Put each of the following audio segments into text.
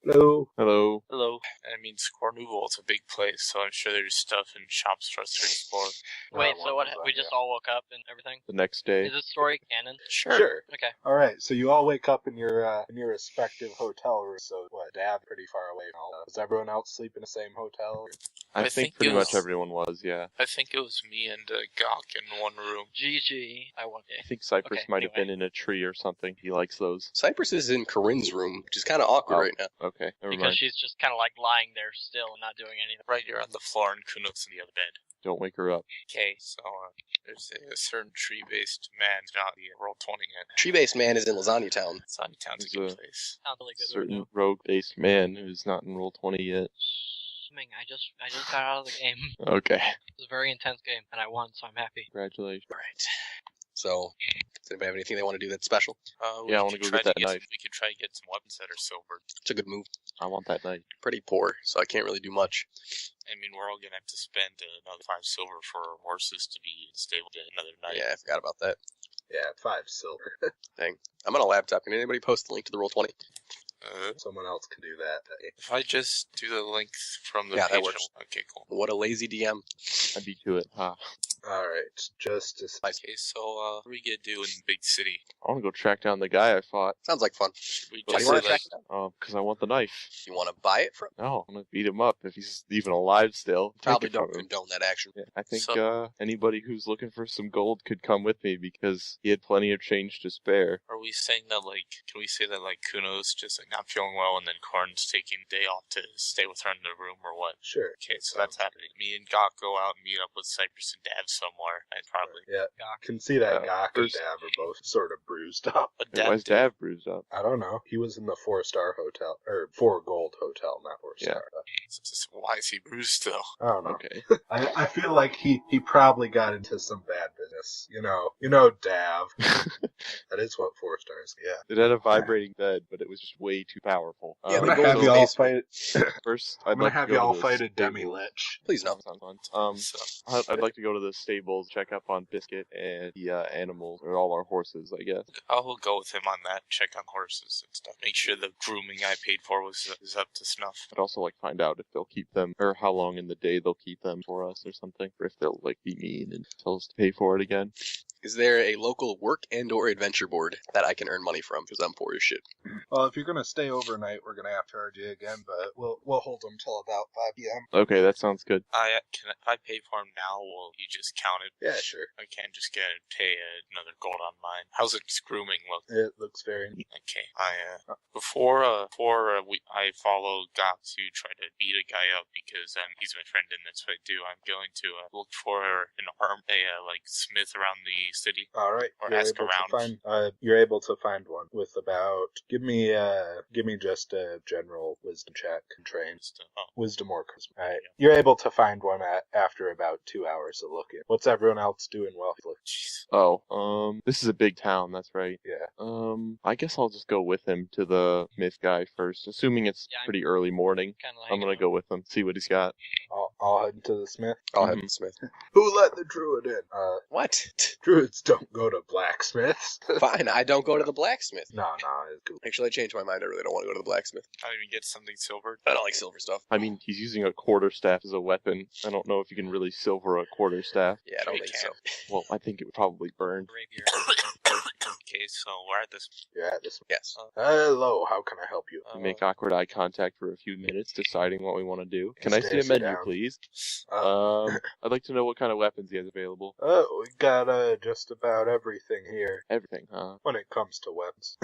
Hello. Hello. Hello. I mean, Square it's a big place, so I'm sure there's stuff and shops for us to explore. Wait, so what? We just all woke up and everything? The next day. Is this story canon? Sure. Okay. All right. So you all wake up in your respective hotel room. So what? Dad pretty far away. Does everyone else sleep in the same hotel? I think pretty much everyone was. Yeah. I think it was me and Gawk in one room. GG. I won. I think Cypress might have been in a tree or something. He likes those. Cypress is in Corinne's room, which is kind of awkward right now. Okay. Because she's just kind of like lying there still, not doing anything. Right, you're on the floor and Kunuk's in the other bed. Don't wake her up. Okay, so there's a certain tree-based man not the Roll 20 yet. Tree-based man is in Lasagna Town. Lasagna Town's a good place. Sounds really good. Certain rogue-based man who's not in Roll 20 yet. I just got out of the game. Okay. It was a very intense game, and I won, so I'm happy. Congratulations. All right. So, does anybody have anything they want to do that's special? Yeah, I want to go get that knife. We could try to get some weapons that are silvered. It's a good move. I want that knife. Pretty poor, so I can't really do much. I mean, we're all going to have to spend another 5 silver for our horses to be stable to another night. Yeah, I forgot about that. Yeah, 5 silver. Dang. I'm on a laptop. Can anybody post the link to the Roll20? Someone else can do that. If I just do the links from the page, that works. Okay, cool. What a lazy DM. I'd be to it. Huh. All right, Justice. Okay, so what do we get to do in Big City? I want to go track down the guy I fought. Sounds like fun. We Why do just you want to track it down? Because I want the knife. You want to buy it from? No, I'm going to beat him up if he's even alive still. Probably Take it from don't him. condone that action. Yeah, I think anybody who's looking for some gold could come with me because he had plenty of change to spare. Are we saying that, can we say that, Kuno's just, not feeling well and then Korn's taking a day off to stay with her in the room or what? Sure. Okay, so that's happening. Me and Gawk go out and meet up with Cypress and Dav somewhere. I'd probably. Yeah, Gawk. Can see that Gawk and first- Dav are both sort of bruised up. Why is Dav bruised up? I don't know. He was in the 4-star hotel, or 4 gold hotel, not 4-star. Why is he bruised still? I don't know. Okay. I feel like he probably got into some bad business. You know, Dav. That is what 4 stars. Yeah. It had a vibrating bed, but it was just way too powerful. Yeah, I'm gonna have you all fight. First, I'm gonna have you all fight a demi lich. Please no. Sounds fun. I'd like to go to the stables, check up on Biscuit and the animals, or all our horses, I guess. I'll go with him on that. Check on horses and stuff. Make sure the grooming I paid for is up to snuff. I'd also like to find out if they'll keep them, or how long in the day they'll keep them for us or something, or if they'll be mean and tell us to pay for it again. Is there a local work and or adventure board that I can earn money from? Because I'm poor as shit. Well, if you're gonna stay overnight, we're gonna have to charge you again, but we'll hold them till about 5 p.m. Okay, that sounds good. If I pay for him now, will you just count it? Yeah, sure. I can't just pay another gold on mine. How's it grooming look? It looks very neat. Okay. Before I follow Gawk to try to beat a guy up because he's my friend and that's what I do. I'm going to look for an smith around the city. All right. Or ask around. You're able to find one with about. Give me just a general wisdom check and train. Wisdom or charisma. All right. Yeah. You're able to find one after about 2 hours of looking. What's everyone else doing while you look? This is a big town. That's right. Yeah. I guess I'll just go with him to the myth guy first, assuming it's pretty early morning. I'm gonna go with him, see what he's got. I'll head to the smith. I'll head to the smith. Who let the druid in? What? Druids don't go to blacksmiths. Fine, I don't go to the blacksmith. No, it's cool. Actually, I changed my mind. I really don't want to go to the blacksmith. I didn't even get something silvered. I don't like silver stuff. I mean, he's using a quarterstaff as a weapon. I don't know if you can really silver a quarterstaff. Yeah, I don't think so. Well, I think it would probably burn. Okay, so we're at this. You're at this. Yes. Hello, how can I help you? We make awkward eye contact for a few minutes, deciding what we want to do. Can I see a menu, please? I'd like to know what kind of weapons he has available. We got just about everything here. Everything, huh? When it comes to weapons.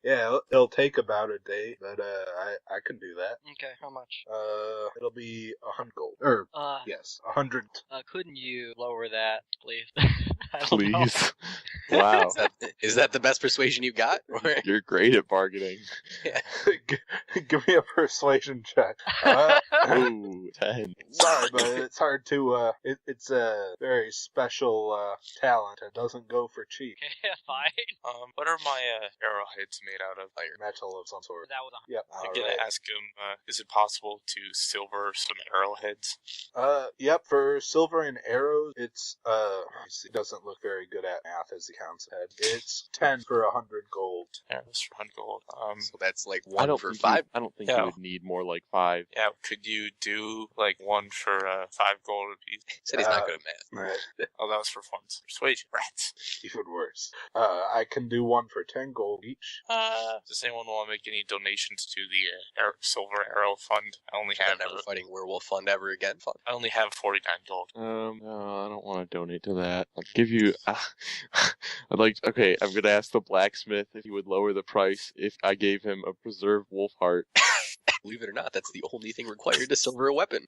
Yeah, it'll take about a day, but I can do that. Okay, how much? It'll be 100 gold. Yes, 100. Couldn't you lower that, please? Please. Wow. Is that the best persuasion you got? You're great at bargaining. Yeah. Give me a persuasion check. Ooh, 10. Sorry, but it's hard to, it's a very special talent. It doesn't go for cheap. Okay, fine. What are my arrowheads made out of? Metal of some sort. That was Yep. I'm gonna ask him, is it possible to silver some arrowheads? Yep, for silver and arrows, it's, it doesn't look very good at math as he counts ahead. It's 10 10 for 100 gold. Yeah, that's for 100 gold. So that's like I one don't for think 5. I don't think Yeah. you would need more like 5. Yeah, could you do like one for 5 gold apiece? He said he's not good at math. Right. Oh, that was for fun. Persuasion. Rats. Even worse. I can do one for 10 gold each. Does anyone want to make any donations to the Silver Arrow Fund? I only have Never fighting werewolf fund ever again. Fun. I only have 49 gold. No, I don't want to donate to that. I'll give you. Okay, I'm gonna ask the blacksmith if he would lower the price if I gave him a preserved wolf heart. Believe it or not, that's the only thing required to silver a weapon.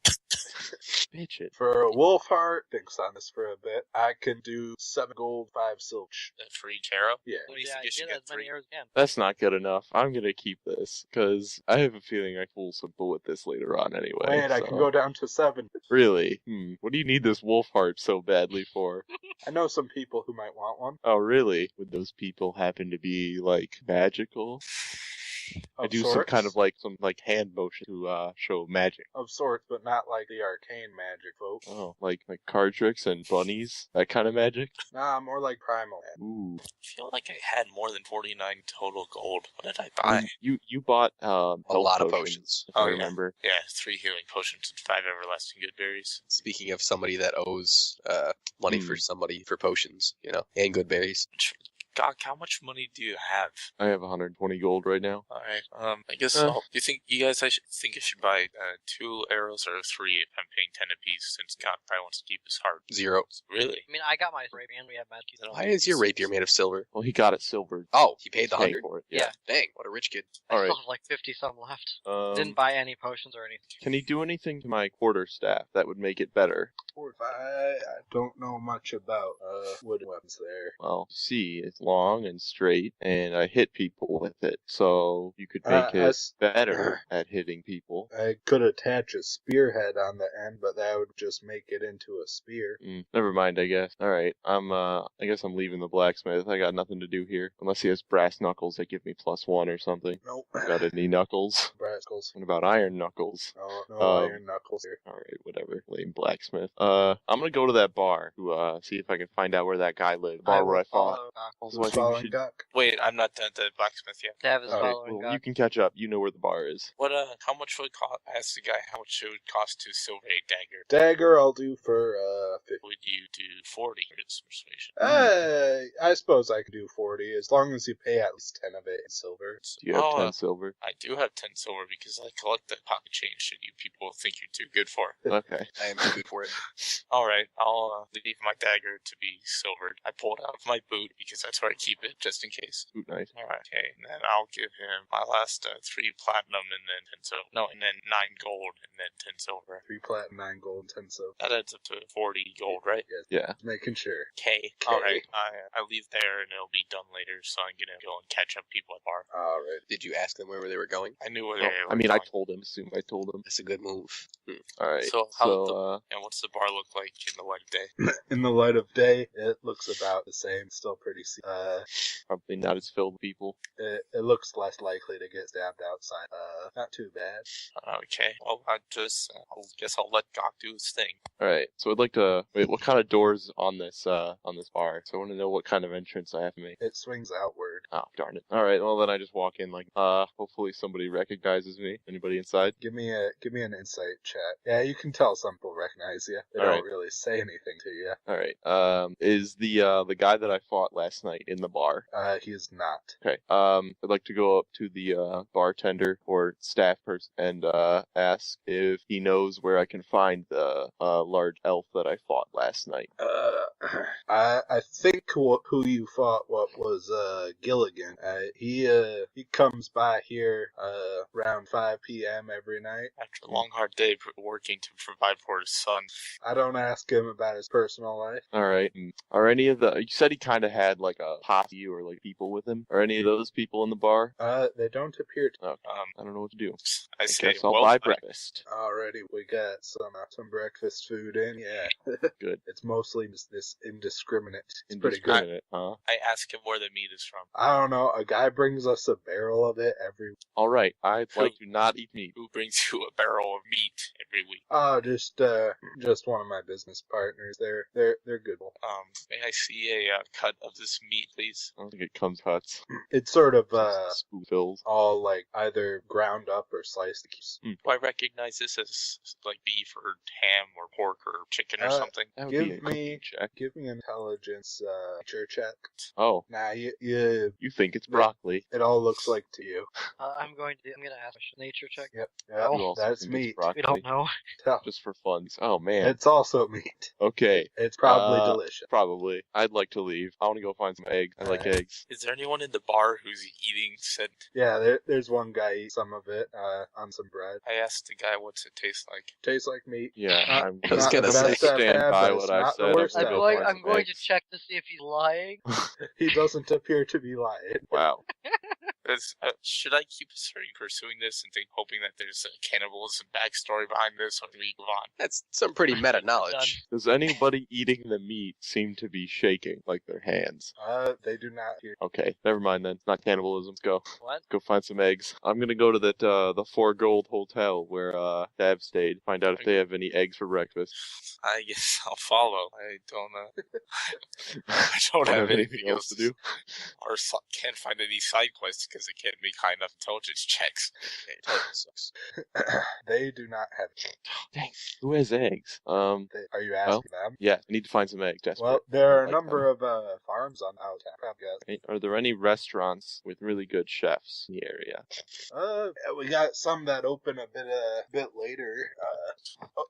Bitch it. For a wolf heart, thinks on this for a bit, I can do 7 gold, 5 silver. For each arrow? Yeah. What do you Yeah, think you should get get as many 3? arrows as you can. That's not good enough. I'm gonna keep this because I have a feeling I can pull some with this later on anyway. Wait, I can go down to 7. Really? What do you need this wolf heart so badly for? I know some people who might want one. Oh, really? Would those people happen to be like magical? I do some kind of like hand motion to show magic. Of sorts, but not like the arcane magic, folks. Oh, like card tricks and bunnies, that kind of magic. Nah, more like primal magic. Ooh. I feel like I had more than 49 total gold. What did I buy? You bought A health lot of potions, potions. if I Oh, yeah. remember. Yeah, 3 healing potions and 5 everlasting good berries. Speaking of somebody that owes money for somebody for potions, and good berries. Doc, how much money do you have? I have 120 gold right now. Alright, I guess do you think you guys think I should buy 2 arrows or 3 if I'm paying 10 apiece since God probably wants to keep his heart? 0. Really? I mean, I got my rapier and we have magic. Why is your rapier made of silver? Well, he got it silvered. Oh, he paid the Paying 100? for it. Yeah. Dang, what a rich kid. I All still right. have like 50 some left. Um, Didn't buy any potions or anything. can he do anything to my quarterstaff that would make it better? I don't know much about wooden weapons there. Well, see, it's long and straight, and I hit people with it, so you could make it better at hitting people. I could attach a spearhead on the end, but that would just make it into a spear. Never mind, I guess. All right, I guess I'm leaving the blacksmith. I got nothing to do here, unless he has brass knuckles that give me +1 or something. Nope. Got any knuckles? Brass knuckles. What about iron knuckles? No iron knuckles here. All right, whatever. Lame blacksmith. I'm gonna go to that bar to see if I can find out where that guy lived. Bar where I fought. Also, I think we should. Wait, I'm not done at the blacksmith yet. Dav is All right, following well, God. you can catch up. You know where the bar is. What, how much would it cost? I asked the guy how much it would cost to silver a dagger. Dagger I'll do for 50. Would you do 40 for this persuasion? I suppose I could do 40, as long as you pay at least 10 of it in silver. Do you have 10 silver? I do have 10 silver because I collect the pocket change that you people think you're too good for. Okay. I am too good for it. Alright, I'll leave my dagger to be silvered. I pulled out of my boot because that's where I keep it, just in case. Ooh, nice. Alright, okay, and then I'll give him my last 3 platinum and then 10 silver. No, and then 9 gold and then 10 silver. 3 platinum, 9 gold, 10 silver. That adds up to 40 gold, right? Yes. Yeah. Making sure. Okay. Alright, I leave there and it'll be done later, so I'm gonna go and catch up people at bar. Alright. Did you ask them where they were going? I knew where they were I mean, I going. told him. Assume I told him. That's a good move. All right. So, and what's the bar look like in the light of day? In the light of day, it looks about the same. Still pretty Probably not as filled with people. it looks less likely to get stabbed outside. Not too bad. Okay. Well, I guess I'll let Gok do his thing. All right. So I'd like to wait. What kind of doors on this bar? So I want to know what kind of entrance I have to make. It swings outward. Oh, darn it. All right. Well, then I just walk in like, hopefully somebody recognizes me. Anybody inside? Give me an insight check. Yeah, you can tell some people recognize you. They All don't right. really say anything to you. All right. Is the guy that I fought last night in the bar? He is not. Okay. I'd like to go up to the bartender or staff person and ask if he knows where I can find the large elf that I fought last night. I think who you fought was Gilligan. He comes by here around 5 p.m. every night. After a long, hard day working to provide for his son. I don't ask him about his personal life. All right. Are any of you said he kind of had like a posse or like people with him? Are any of those people in the bar? They don't appear to. Oh, I don't know what to do. I say, guess I'll buy breakfast. Already, we got some breakfast food in. Yeah, Good. It's mostly just this indiscriminate. It's pretty good. Indiscriminate, huh? I ask him where the meat is from. I don't know. A guy brings us a barrel of it every week. All right, I'd like to not eat meat. Who brings you a barrel of meat every week? Just one of my business partners. They're good. May I see a cut of this meat, please? I don't think it comes cuts. It's sort of Spoonfuls. all like either ground up or sliced. Do I recognize this as like beef or ham or pork or chicken or something? That would be a Give cooking me check. an intelligence nature check. Oh, Nah, you you think it's broccoli? it all looks like to you. I'm gonna ask a nature check. Yep. You Yep. also That's think it's meat. broccoli? We don't know. Tell. Just for fun. Oh man. It's also meat. Okay. It's probably Uh, delicious. Probably. I'd like to leave. I want to go find some eggs. I like Alright. eggs. Is there anyone in the bar who's eating said? Yeah, there's one guy eat some of it on some bread. I asked the guy what's it taste like. Tastes like meat. Yeah, Not- I'm I was not gonna the say, best I've stand had, by but what it's I've not said. the I'm worst gonna I've go had. find I'm some going to eggs. check to see if he's lying. He doesn't appear to be lying. Wow. Should I keep pursuing this and hoping that there's a cannibalism backstory behind this, or do we move on? That's some pretty meta knowledge. Does anybody eating the meat seem to be shaking like their hands? They do not hear. Okay, never mind then. It's not cannibalism. Let's go. What? Go find some eggs. I'm gonna go to that the Four Gold Hotel where Dav stayed. Find out if they have any eggs for breakfast. I guess I'll follow. I don't I don't have anything else to do. Or can't find any side quests because I can't make high enough intelligence checks. Okay, intelligence sucks. They do not have. Dang, who has eggs? Are you asking them? Yeah, I need to find some eggs. Desperate. Well, there are a Like number of farms on out town. Probably guess. Are there any restaurants with really good chefs in the area? We got some that open a bit later.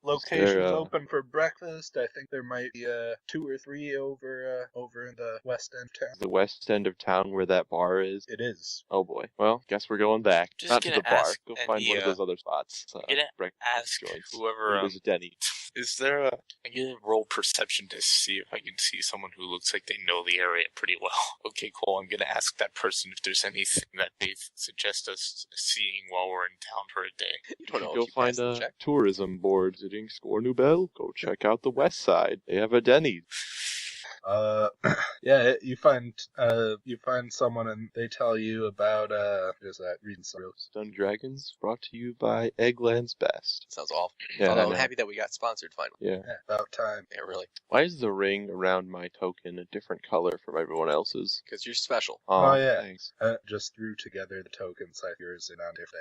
Locations open for breakfast. I think there might be 2 or 3 over in the west end of town. The west end of town where that bar is? It is. Oh boy. Well, guess we're going back. Just Not to gonna the bar. ask Go any, find one of those other spots. gonna breakfast ask joints. whoever There's a Denny. is there a I'm gonna roll perception to see if I can see someone who looks like they know the area pretty well. Okay, cool. I'm gonna ask that person if there's anything that they suggest us seeing while we're in town for a day. You don't know Go if you find passed the a check. tourism board visiting Score Nouvelle. Go check out the west side. They have a Denny's. Yeah, you find someone and they tell you about just that reading some real. Stun Dragons brought to you by Eggland's Best. Sounds awful. Yeah, Although I I'm know. happy that we got sponsored finally. Yeah. Yeah, about time. Yeah, really. Why is the ring around my token a different color from everyone else's? Because you're special. Oh, yeah. Thanks. Just threw together the tokens like yours and on different.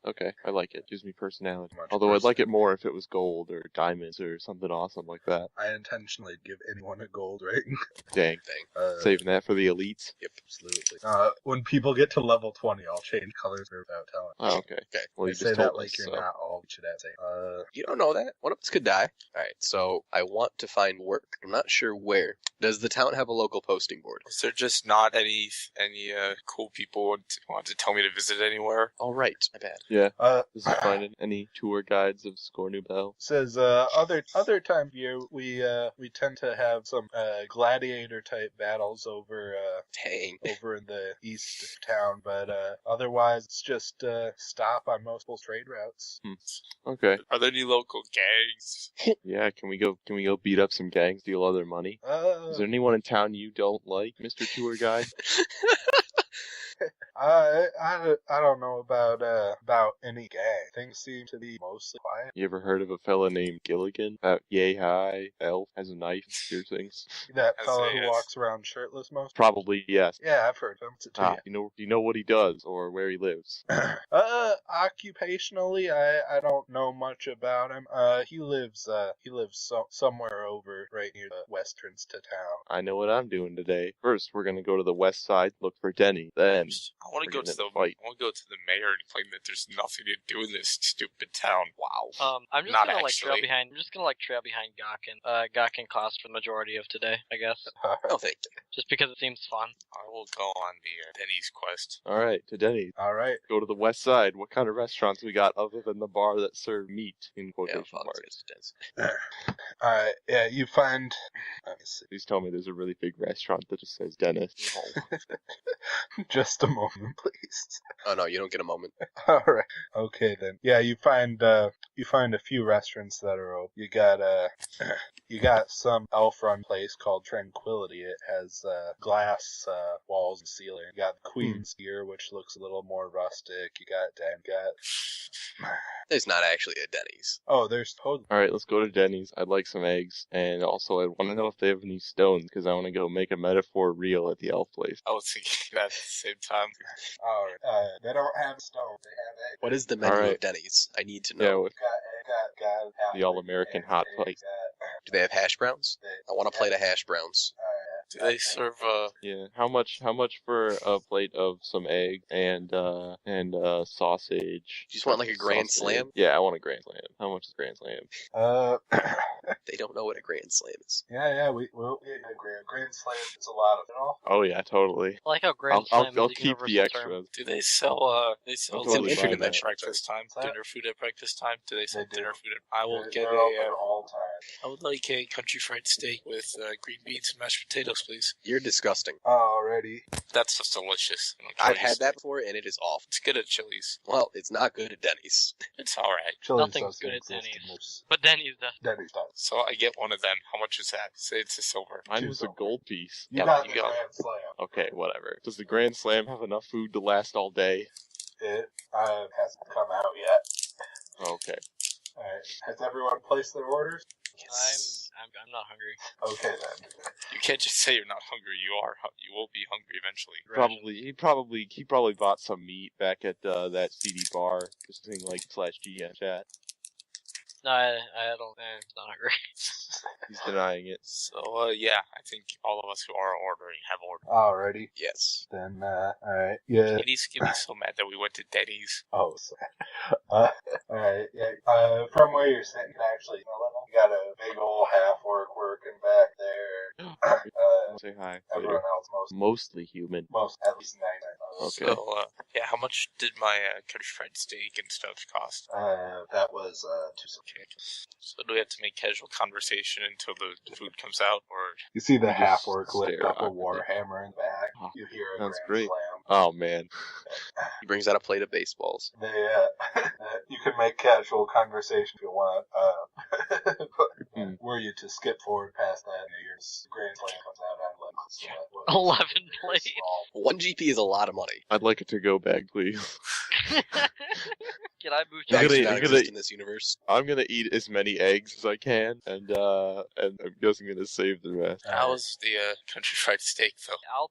Okay, I like it. Gives me personality. Much Although I'd like it personality. more if it was gold or diamonds or something awesome like that. I intentionally give anyone a gold ring. Dang. Saving that for the elites. Yep. Absolutely. When people get to level 20, I'll change colors without telling. Oh, okay. Okay. Well, I you say just that told like us, you're so. not all. Should I say? You don't know that. One of us could die. Alright, so I want to find work. I'm not sure where. Does the town have a local posting board? Is there just not any cool people want to tell me to visit anywhere? Alright, my bad. Yeah. Does it find any tour guides of Score Nouvelle? Says other time of year we tend to have some gladiator type battles over in the east of town, but otherwise it's just stop on multiple trade routes. Okay. Are there any local gangs? Yeah, can we go beat up some gangs, steal all their money? Is there anyone in town you don't like, Mr. Tour Guide? I don't know about any gang. Things seem to be mostly quiet. You ever heard of a fella named Gilligan? Yay high elf has a knife, piercings. That Yes, fellow yes. who walks around shirtless most. Probably yes. Yeah, I've heard of him. It's a Do you know what he does or where he lives? Occupationally, I don't know much about him. He lives somewhere over right near the westerns to town. I know what I'm doing today. First, we're gonna go to the west side, look for Denny. Then, I want to go We're to gonna the fight. mayor and claim that there's nothing to do in this stupid town. Wow. I'm just Not gonna actually. trail behind Gawkin. Gawkin cost for the majority of today, I guess. Oh, thank you. Just because it seems fun. I will go on the Denny's quest. all right, to Denny. All right. Go to the west side. What kind of restaurants we got other than the bar that serve meat in Yeah, quotation well, marks? it's dense. All right. Yeah, you find. Let me see. Please tell me there's a really big restaurant that just says Dennis. Just Just a moment, please. Oh no, you don't get a moment. All right. Okay then. Yeah, you find a few restaurants that are open. You got some elf-run place called Tranquility. It has glass walls and ceiling. You got Queen's Gear, which looks a little more rustic. You got There's not actually a Denny's. Oh, there's totally. All right, let's go to Denny's. I'd like some eggs, and also I want to know if they have any stones because I want to go make a metaphor real at the elf place. I was thinking that at the same time. All right. They don't have stone. They have eggs. What is the menu Alright. of Denny's? I need to Yeah, know. with the all-American hot plate. Do they have hash browns? I want a plate of hash browns. Do they serve Yeah. How much for a plate of some egg and sausage? You just want like a grand Sausage. slam? Yeah, I want a grand slam. How much is grand slam? They don't know what a grand slam is. we'll get a grand slam. It's a lot of it all. Oh yeah, totally. I like how Grand Slam I'll is a keep the universal term. extras. do they sell It's totally an fine internet with at that. breakfast time? Sorry? Dinner food at breakfast time? Do they sell They do. dinner food? I will get They're open a. all time. I would like a country fried steak with green beans and mashed potatoes, please. You're disgusting. Alrighty. That's just delicious. I've had that before and it is awful. It's good at Chili's. Well, it's not good at Denny's. It's all right. Chili's Nothing's doesn't good at exist Denny's. in this- But Denny's does. Denny's does. So I get one of them. How much is that? Say it's a silver. Mine Two was a silver. gold piece. You Yeah, got you the got- grand slam. Okay, whatever. Does the grand slam have enough food to last all day? It hasn't come out yet. Okay. Alright. Has everyone placed their orders? I'm not hungry. Okay then. You can't just say you're not hungry. You are. You will be hungry eventually. He probably bought some meat back at that CD bar, just something like /GM chat. No, I don't. I'm not hungry. He's denying it. So yeah, I think all of us who are ordering have ordered. Alrighty. Yes. Then, alright. Yeah. Denny's get me so mad that we went to Denny's. Oh, alright. Yeah. From where you're sitting, you can actually smell it. You got a big old half orc working back there. I'll say hi Everyone later. else Mostly human. at least 99. Okay. So yeah, how much did my country fried steak and stuff cost? That was 2 Okay. So do we have to make casual conversation until the food comes out, or You see the Just half orc lift stare up a awkwardly. warhammer in the back. Oh, You hear a that's grand great. slam. Oh man. He brings out a plate of baseballs. They, you can make casual conversation if you want. But were you to skip forward past that, your grand slam comes out at 11 plates. 1 GP is a lot of money. I'd like a to-go bag, please. Can I move You're Bags gonna- do not you're exist gonna- in this universe. I'm gonna eat as many eggs as I can, and I'm guessing gonna save the rest. how's the country fried steak though? I'll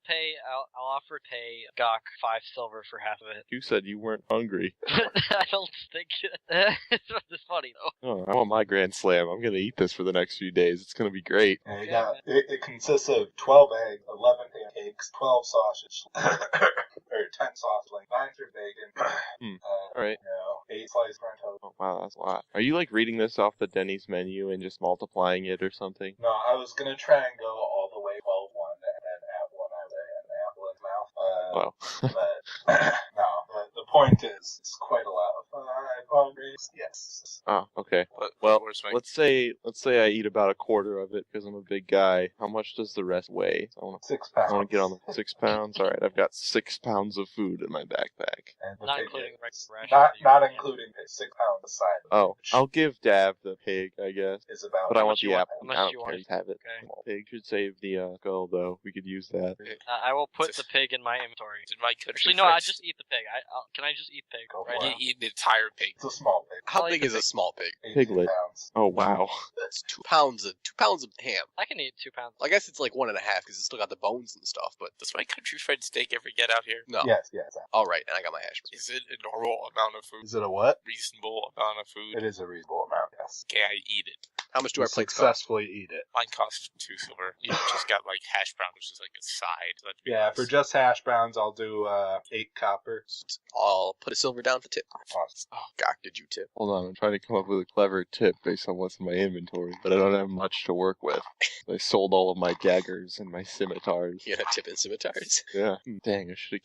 offer to pay Gok 5 silver for half of it. You said you weren't hungry. I don't think it's funny though. Oh, I want my grand slam. I'm gonna eat this for the next few days. It's gonna be great. And it consists of 12 eggs, 11 pancakes, 12 sausage, or 10 sausage links, 9 for bacon, Alright. 8 sliced French toast. Oh, wow, that's a lot. Are you like reading this off the Denny's menu and just multiplying it or something? No, I was gonna try and go all the way 12-1 and then add one out and an apple in mouth. Wow. But no, the point is, it's quite a lot of 5 eggs. Yes. Oh, okay. But Well, where's my let's say I eat about a quarter of it because I'm a big guy. How much does the rest weigh? I want 6 to pounds. get on the 6 pounds. All right, I've got 6 pounds of food in my backpack. And the Not pig including is- rations. not including 6 pounds aside. Oh, I'll give Dav the pig, I guess. Is about. But I How want much you the want? apple. How much I don't you care. want? Just have it. Okay. Small pig should save the skull, though. We could use that. I will put the pig in my inventory. Did my country Actually, no, fried I just eat the pig. Can I just eat pig? Go Right for You now? eat the entire pig. It's a small pig. How I like big the is a pig. small pig? 18 Piglet. pounds. Oh, wow. That's 2 pounds of ham. I can eat 2 pounds. I guess it's like 1.5 because it's still got the bones and stuff. But Does my country fried steak ever get out here? no. Yes. All right, and I got my hash browns. Is it a normal amount of food? Is it a what? Reasonable amount of food? It is a reasonable amount, yes. Okay, I eat it. How much do You our plates cost? successfully eat it. Mine cost 2 silver. You just got like hash brown, which is like a side. That'd be Yeah, nice. for just hash browns, I'll do 8 copper. I'll put a silver down for tip. Awesome. Oh, Gok, did you tip? Hold on, I'm trying to come up with a clever tip based on what's in my inventory, but I don't have much to work with. I sold all of my daggers and my scimitars. You got tip and scimitars. Yeah. Dang, I should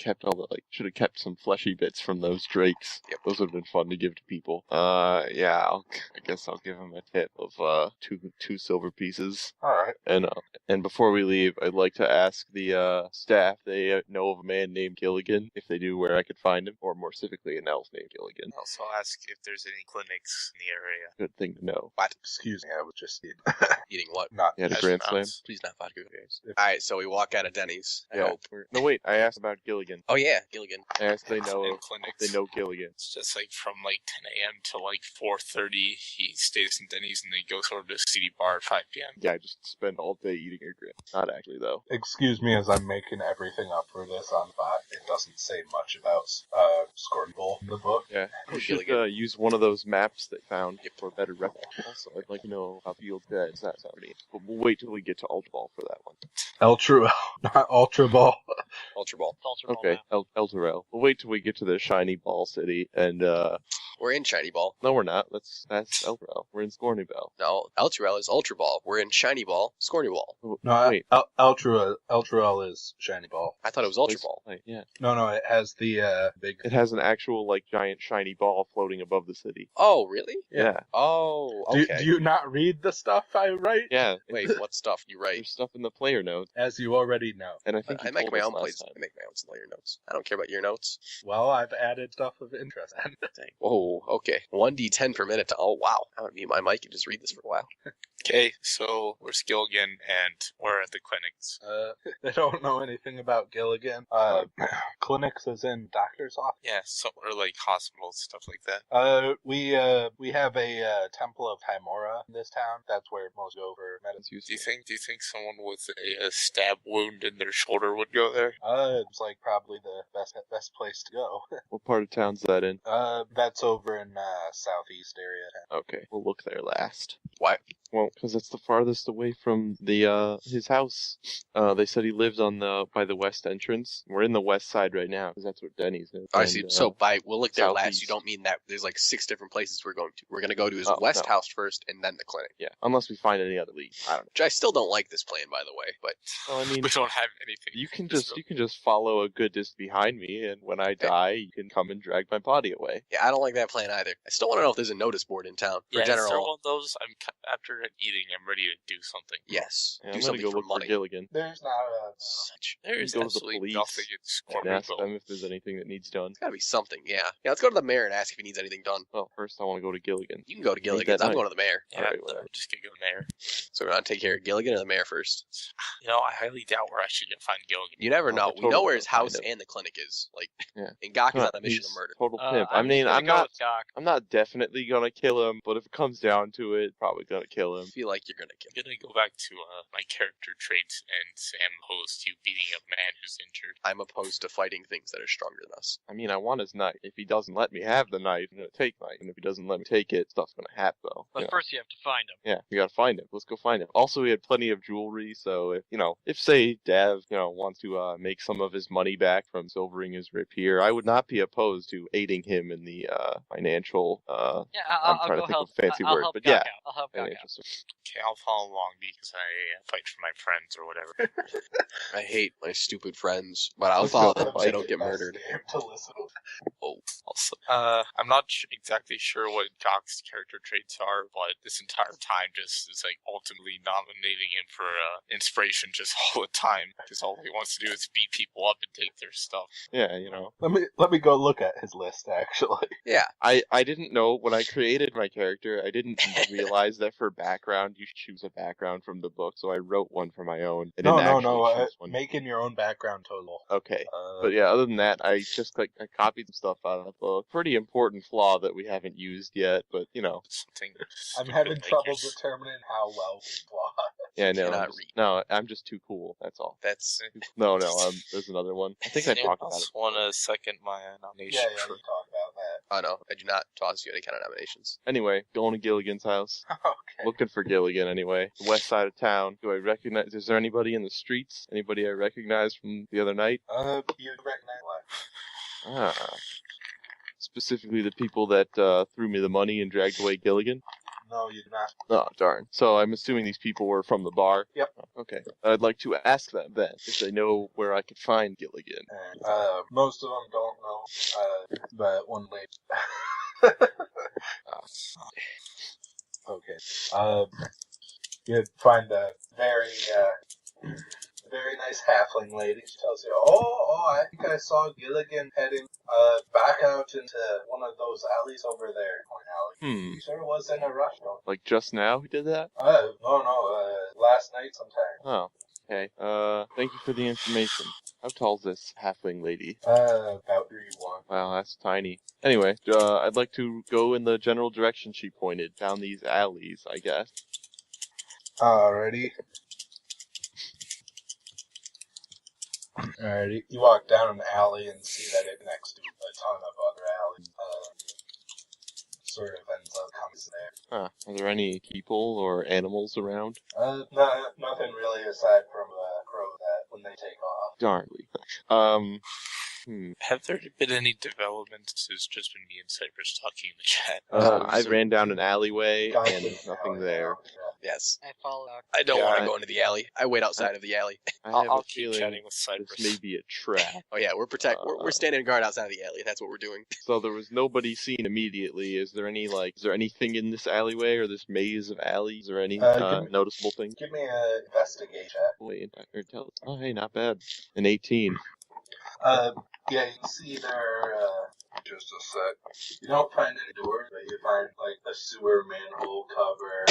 have kept some fleshy bits from those drakes. Yep. Those would have been fun to give to people. Yeah, I guess I'll give him a tip of two silver pieces. All right. And before we leave, I'd like to ask the staff if they know of a man named Gilligan. If they do, where I could find him, or more specifically, an elf named Gilligan. Also ask if there's any clinics in the area. Good thing to know. What? Excuse me, I was just Eating what? not. You had a As grand slam? announced. Please not vodka games. Alright, so we walk out of Denny's. I hope. No, wait. I asked about Gilligan. Oh yeah, Gilligan. I asked if they know In if clinics. they know Gilligan. It's just like from like 10 a.m. to like 4:30. He stays in Denny's and then he goes over to CD Bar at 5 p.m. Yeah, I just spend all day eating a grand. Not actually, though. Excuse me as I'm making everything up for this on bot. It doesn't say much about Scornbull in the book. Yeah, you should Gilligan. use one of those maps they found for a better rep. Also, I'd like to know how Field Dead is. That's already. But we'll wait till we get to Ultra Ball for that one. Ultra, not Ultra Ball. Ultra Ball. It's Ultra Ball Okay, now. Elturel. We'll wait till we get to the shiny ball city, and We're in Shiny Ball. no, we're not. That's Elturel. We're in Scorny Bell. No, Elturel is Ultra Ball. We're in Shiny Ball, Scorny Ball. No, wait. Ultra is Shiny Ball. I thought it was Ultra Ball. Wait, yeah, No, it has the big. it has an actual like giant shiny ball floating above the city. Oh, really? Yeah, Oh, Do okay. you not read the stuff I write? yeah. Wait, what stuff you write? There's stuff in the player notes, As you already know. and I think I you make told my us own last plays. time. I make my own layer notes. I don't care about your notes. Well, I've added stuff of interest. Dang. Whoa, okay. 1d10 per minute. Oh, wow. I'm going to mute my mic and just read this for a while. Okay, so we're Gilligan and we're at the clinics. They don't know anything about Gilligan. Clinics is in doctor's office. Yeah, so or like hospitals, stuff like that. We have a temple of Timora in this town. That's where most go for medicine. Do you think someone with a stab wound in their shoulder would go there? It's like probably the best place to go. What part of town's that in? That's over in southeast area. Okay, we'll look there last. Why? Well, because it's the farthest away from the his house. They said he lived on by the west entrance. We're in the west side right now, because that's where Denny's is. I see. So we'll look there last. southeast. You don't mean that there's like 6 different places we're going to. We're going to go to his Oh, west no. house first and then the clinic. Yeah, unless we find any other leads. I don't know. Which I still don't like this plan, by the way. But Well, I mean, We don't have anything. you can just follow a good distance behind me, and when I die, you can come and drag my body away. yeah, I don't like that plan either. I still want to know if there's a notice board in town for Yeah, is there general. one of those? After eating, I'm ready to do something. Yes, Yeah, do I'm gonna something go for look money. for Gilligan There's not a. Such. There is Go to the absolutely police nothing in and ask Scorpio. them if there's anything that needs done. There's got to be something. Yeah. Let's go to the mayor and ask if he needs anything done. Well, first I want to go to Gilligan. You can go to Meet Gilligan's. that I'm night. going to the mayor. Yeah, Alright, whatever. I'm just gonna go there. So we're going to take care of Gilligan or the mayor first. You know, I highly doubt we're actually gonna find Gilligan. You never Oh, know. I We totally know where his will find house him. and the clinic is. Like, Yeah. and Gok is Huh, on a mission he's of murder. Total pimp. I I'm mean, just I'm gonna go not. with Gok. I'm not definitely gonna kill him, but if it comes down to it, probably gonna kill him. I feel like you're going to kill I'm gonna go back to my character traits and say I'm opposed to beating a man who's injured. I'm opposed to fighting things that are stronger than us. I mean, I want his knife. If he doesn't let me have the knife, I'm gonna take the knife. And if he doesn't let me take it, stuff's gonna happen though. But You know? first you have to find him. Yeah, we gotta find him. Let's go find him. Also, he had plenty of jewelry, so if say Dav, wants to make some of his money back from silvering his rapier, I would not be opposed to aiding him in the financial. Yeah, I'm I'll trying go to think help. of a fancy I'll word, help but Gok yeah. out. I'll help Gok financial out. stuff. Okay, I'll follow along because I fight for my friends or whatever. I hate my stupid friends, but I'll follow them so they don't get murdered. To listen. Also, I'm not exactly sure what Gok's character traits are, but this entire time just is like ultimately nominating him for inspiration just all the time because all he wants to do is beat people up and take their stuff. Yeah, Let me go look at his list. Actually, Yeah. I didn't know when I created my character. I didn't realize that for background you choose a background from the book, so I wrote one for my own. I didn't actually choose one. Making your own background total. Okay. But yeah, other than that, I just I copied some stuff out of the book. Pretty important flaw that we haven't used yet, but Something. I'm stupid having like trouble yours. determining how well we plot. yeah, no, Cannot read. no, I'm just too cool. That's all. That's No, there's another one. I think I Anyone talked about else it. want to second my nomination Yeah, for you talk about that. oh no, I do not toss you any kind of nominations. Anyway, going to Gilligan's house. Okay. Looking for Gilligan anyway. The west side of town. Do I recognize? Is there anybody in the streets? Anybody I recognize from the other night? You recognize what? Ah. Specifically the people that threw me the money and dragged away Gilligan? No, you do not. Oh, darn. So I'm assuming these people were from the bar? Yep. Okay. I'd like to ask them then if they know where I could find Gilligan. And, most of them don't know, but one lady. Okay. You find a very nice halfling lady. She tells you, I think I saw Gilligan heading back out into one of those alleys over there. Point alley. He sure was in a rush, though. Like just now he did that? No, last night sometime. Oh, okay. Thank you for the information. How tall is this halfling lady? About 3'1". Wow, that's tiny. Anyway, I'd like to go in the general direction she pointed, down these alleys, I guess. Alrighty. You walk down an alley and see that it next to a ton of other alleys. Sort of ends up coming there. Are there any people or animals around? Nothing really aside from the crow that when they take off. Darnly. Have there been any developments? It's just been me and Cypress talking in the chat. I ran down an alleyway and there's nothing there. Yes. I follow out. I don't want to go into the alley. I wait outside of the alley. I'll keep chatting with Cypress. This may be a trap. Oh yeah, we're standing guard outside of the alley. That's what we're doing. So there was nobody seen immediately. Is there anything in this alleyway or this maze of alleys? Is there any noticeable things? Give me an investigation check. Wait, oh hey, not bad. An 18. Yeah, you can see there, just a sec. You don't find any doors, but you find, like, a sewer manhole cover.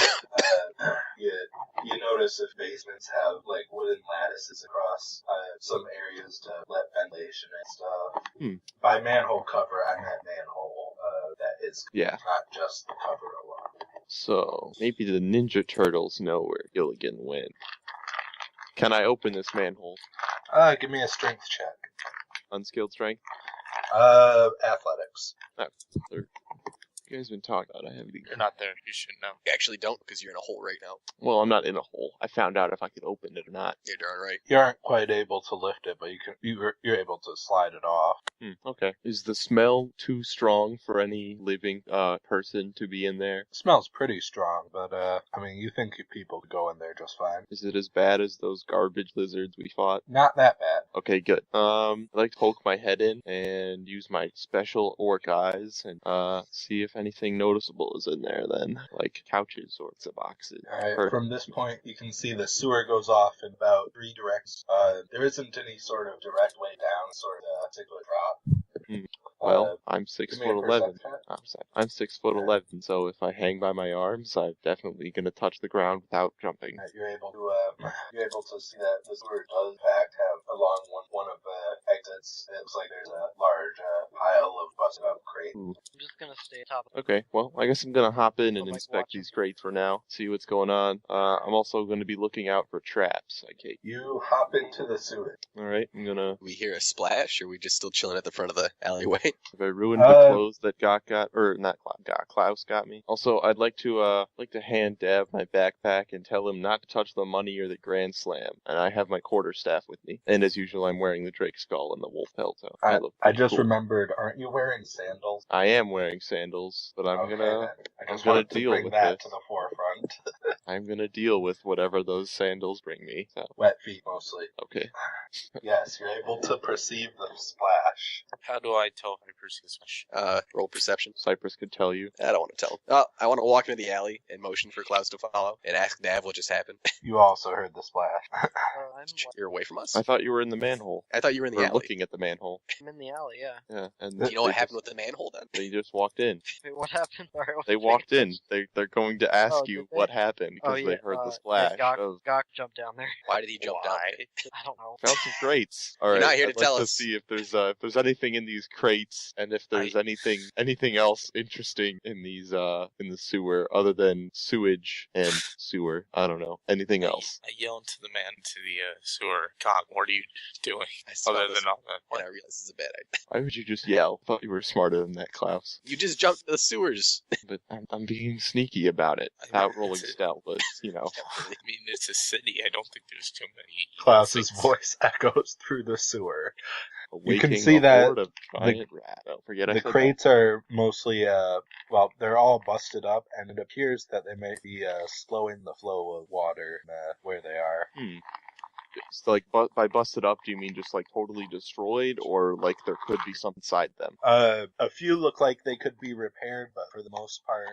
You notice if basements have, like, wooden lattices across some areas to let ventilation and stuff. By manhole cover, I meant manhole. That is not just the cover alone. So, maybe the Ninja Turtles know where Gilligan went. Can I open this manhole? Give me a strength check. Unskilled strength? Athletics. You guys been talking about it. You're not there. You should know. You actually don't, because you're in a hole right now. Well, I'm not in a hole. I found out if I could open it or not. You're darn right. You aren't quite able to lift it, but you're able to slide it off. Okay. Is the smell too strong for any living person to be in there? It smells pretty strong, but you think people could go in there just fine. Is it as bad as those garbage lizards we fought? Not that bad. Okay, good. I'd like to poke my head in and use my special orc eyes and see if anything noticeable is in there then, like couches or boxes. Alright, from this point you can see the sewer goes off in about 3 directions. There isn't any sort of direct way down, sort of particular drop. Well, I'm 6'11". I'm 6'11", so if I hang by my arms, I'm definitely gonna touch the ground without jumping. You're able to see that the sewer does in fact have along one of the exits. It looks like there's a large pile of busted up crates. I'm just gonna stay top. Okay, well, I guess I'm gonna hop in and inspect these crates for now, see what's going on. I'm also gonna be looking out for traps. Okay. You hop into the sewer. Alright, I'm gonna... We hear a splash, or are we just still chilling at the front of the alleyway? Have I ruined the clothes that Klaus got me? Also, I'd like to hand Dav my backpack and tell him not to touch the money or the Grand Slam. And I have my quarterstaff with me. And as usual, I'm wearing the Drake skull and the wolf pelt. So I just remembered, aren't you wearing sandals? I am wearing sandals, but I'm gonna deal with that this. to the forefront. I'm gonna deal with whatever those sandals bring me. So. Wet feet mostly. Okay. Yes, you're able to perceive the splash. How do I tell if I perceive the splash? Roll perception. Cypress could tell you. I don't want to tell him. I want to walk into the alley and motion for Klaus to follow and ask Dav what just happened. You also heard the splash. You're away from us. I thought you were in the manhole. I thought you were in the alley. Looking at the manhole. I'm in the alley, yeah. Yeah, and Do you know what happened with the manhole then? They just walked in. Wait, what happened? Sorry, They walked in. They're going to ask you what happened because they heard the splash. Gok jumped down there. Why did he jump down? I don't know. Found some crates. All right. You're not here to I'd tell like us. To see if there's anything in these crates and if there's anything else interesting in these in the sewer other than sewage and sewer. I don't know. Anything else? I yell into the man to the sewer. God, what are you doing? Other than all that. And I realize this is a bad idea. Why would you just yell? I thought you were smarter than that, Klaus. You just jumped to the sewers. But I'm being sneaky about it without rolling stealth. But you know. I mean, it's a city. I don't think there's too many. Klaus's voice echoes through the sewer. You can Awaking see a that horde of giant rat. Oh, forget I the said crates are mostly, they're all busted up, and it appears that they may be slowing the flow of water where they are. like, by busted up, do you mean just, like, totally destroyed, or, like, there could be something inside them? A few look like they could be repaired, but for the most part,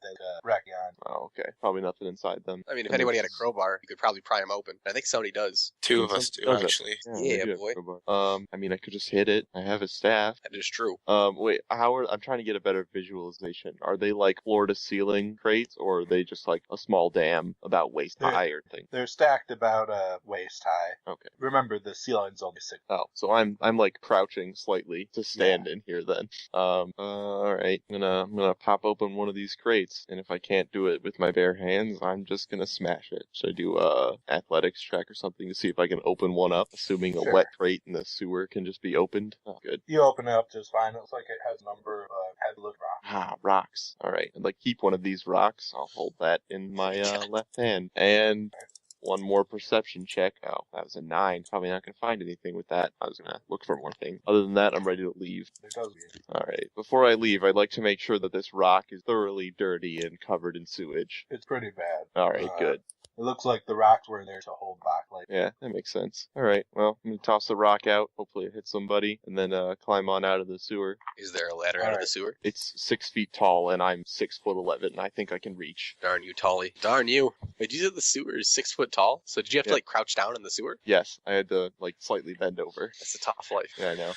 they wreck on. Oh, okay. Probably nothing inside them. I mean, if And anybody had a it's- crowbar, you could probably pry them open. I think somebody does. Two of us do, Does it? actually. Yeah, we do have boy. crowbar. I mean, I could just hit it. I have a staff. That is true. Wait, Howard, I'm trying to get a better visualization. Are they like floor to ceiling crates, or are they just like a small dam about waist high or thing? They're stacked about waist high. Okay. Remember, the ceiling's only 6. Oh, so I'm like crouching slightly to stand in here then. All right. I'm gonna pop open one of these crates, and if I can't do it with my bare hands, I'm just gonna smash it. Should I do a athletics check or something to see if I can open one up? Assuming a Sure. wet crate in the sewer can just be opened. Oh, good. You open it up just fine. It looks like it has a number of heavy look rocks. Ah, rocks. All right. I'd like keep one of these rocks. I'll hold that in my left hand. And one more perception check. Oh, that was a 9. Probably not going to find anything with that. I was going to look for more things. Other than that, I'm ready to leave. There does be. All right. Before I leave, I'd like to make sure that this rock is thoroughly dirty and covered in sewage. It's pretty bad. All right, good. It looks like the rocks were there to hold back. Like, Yeah, that makes sense. All right. Well, I'm going to toss the rock out. Hopefully it hits somebody, and then climb on out of the sewer. Is there a ladder out of the sewer? It's 6 feet tall, and I'm 6'11", and I think I can reach. Darn you, Tolly. Darn you. Wait, you said the sewer is 6 foot tall? So did you have to, like, crouch down in the sewer? Yes, I had to, like, slightly bend over. That's a tough life. Yeah, I know.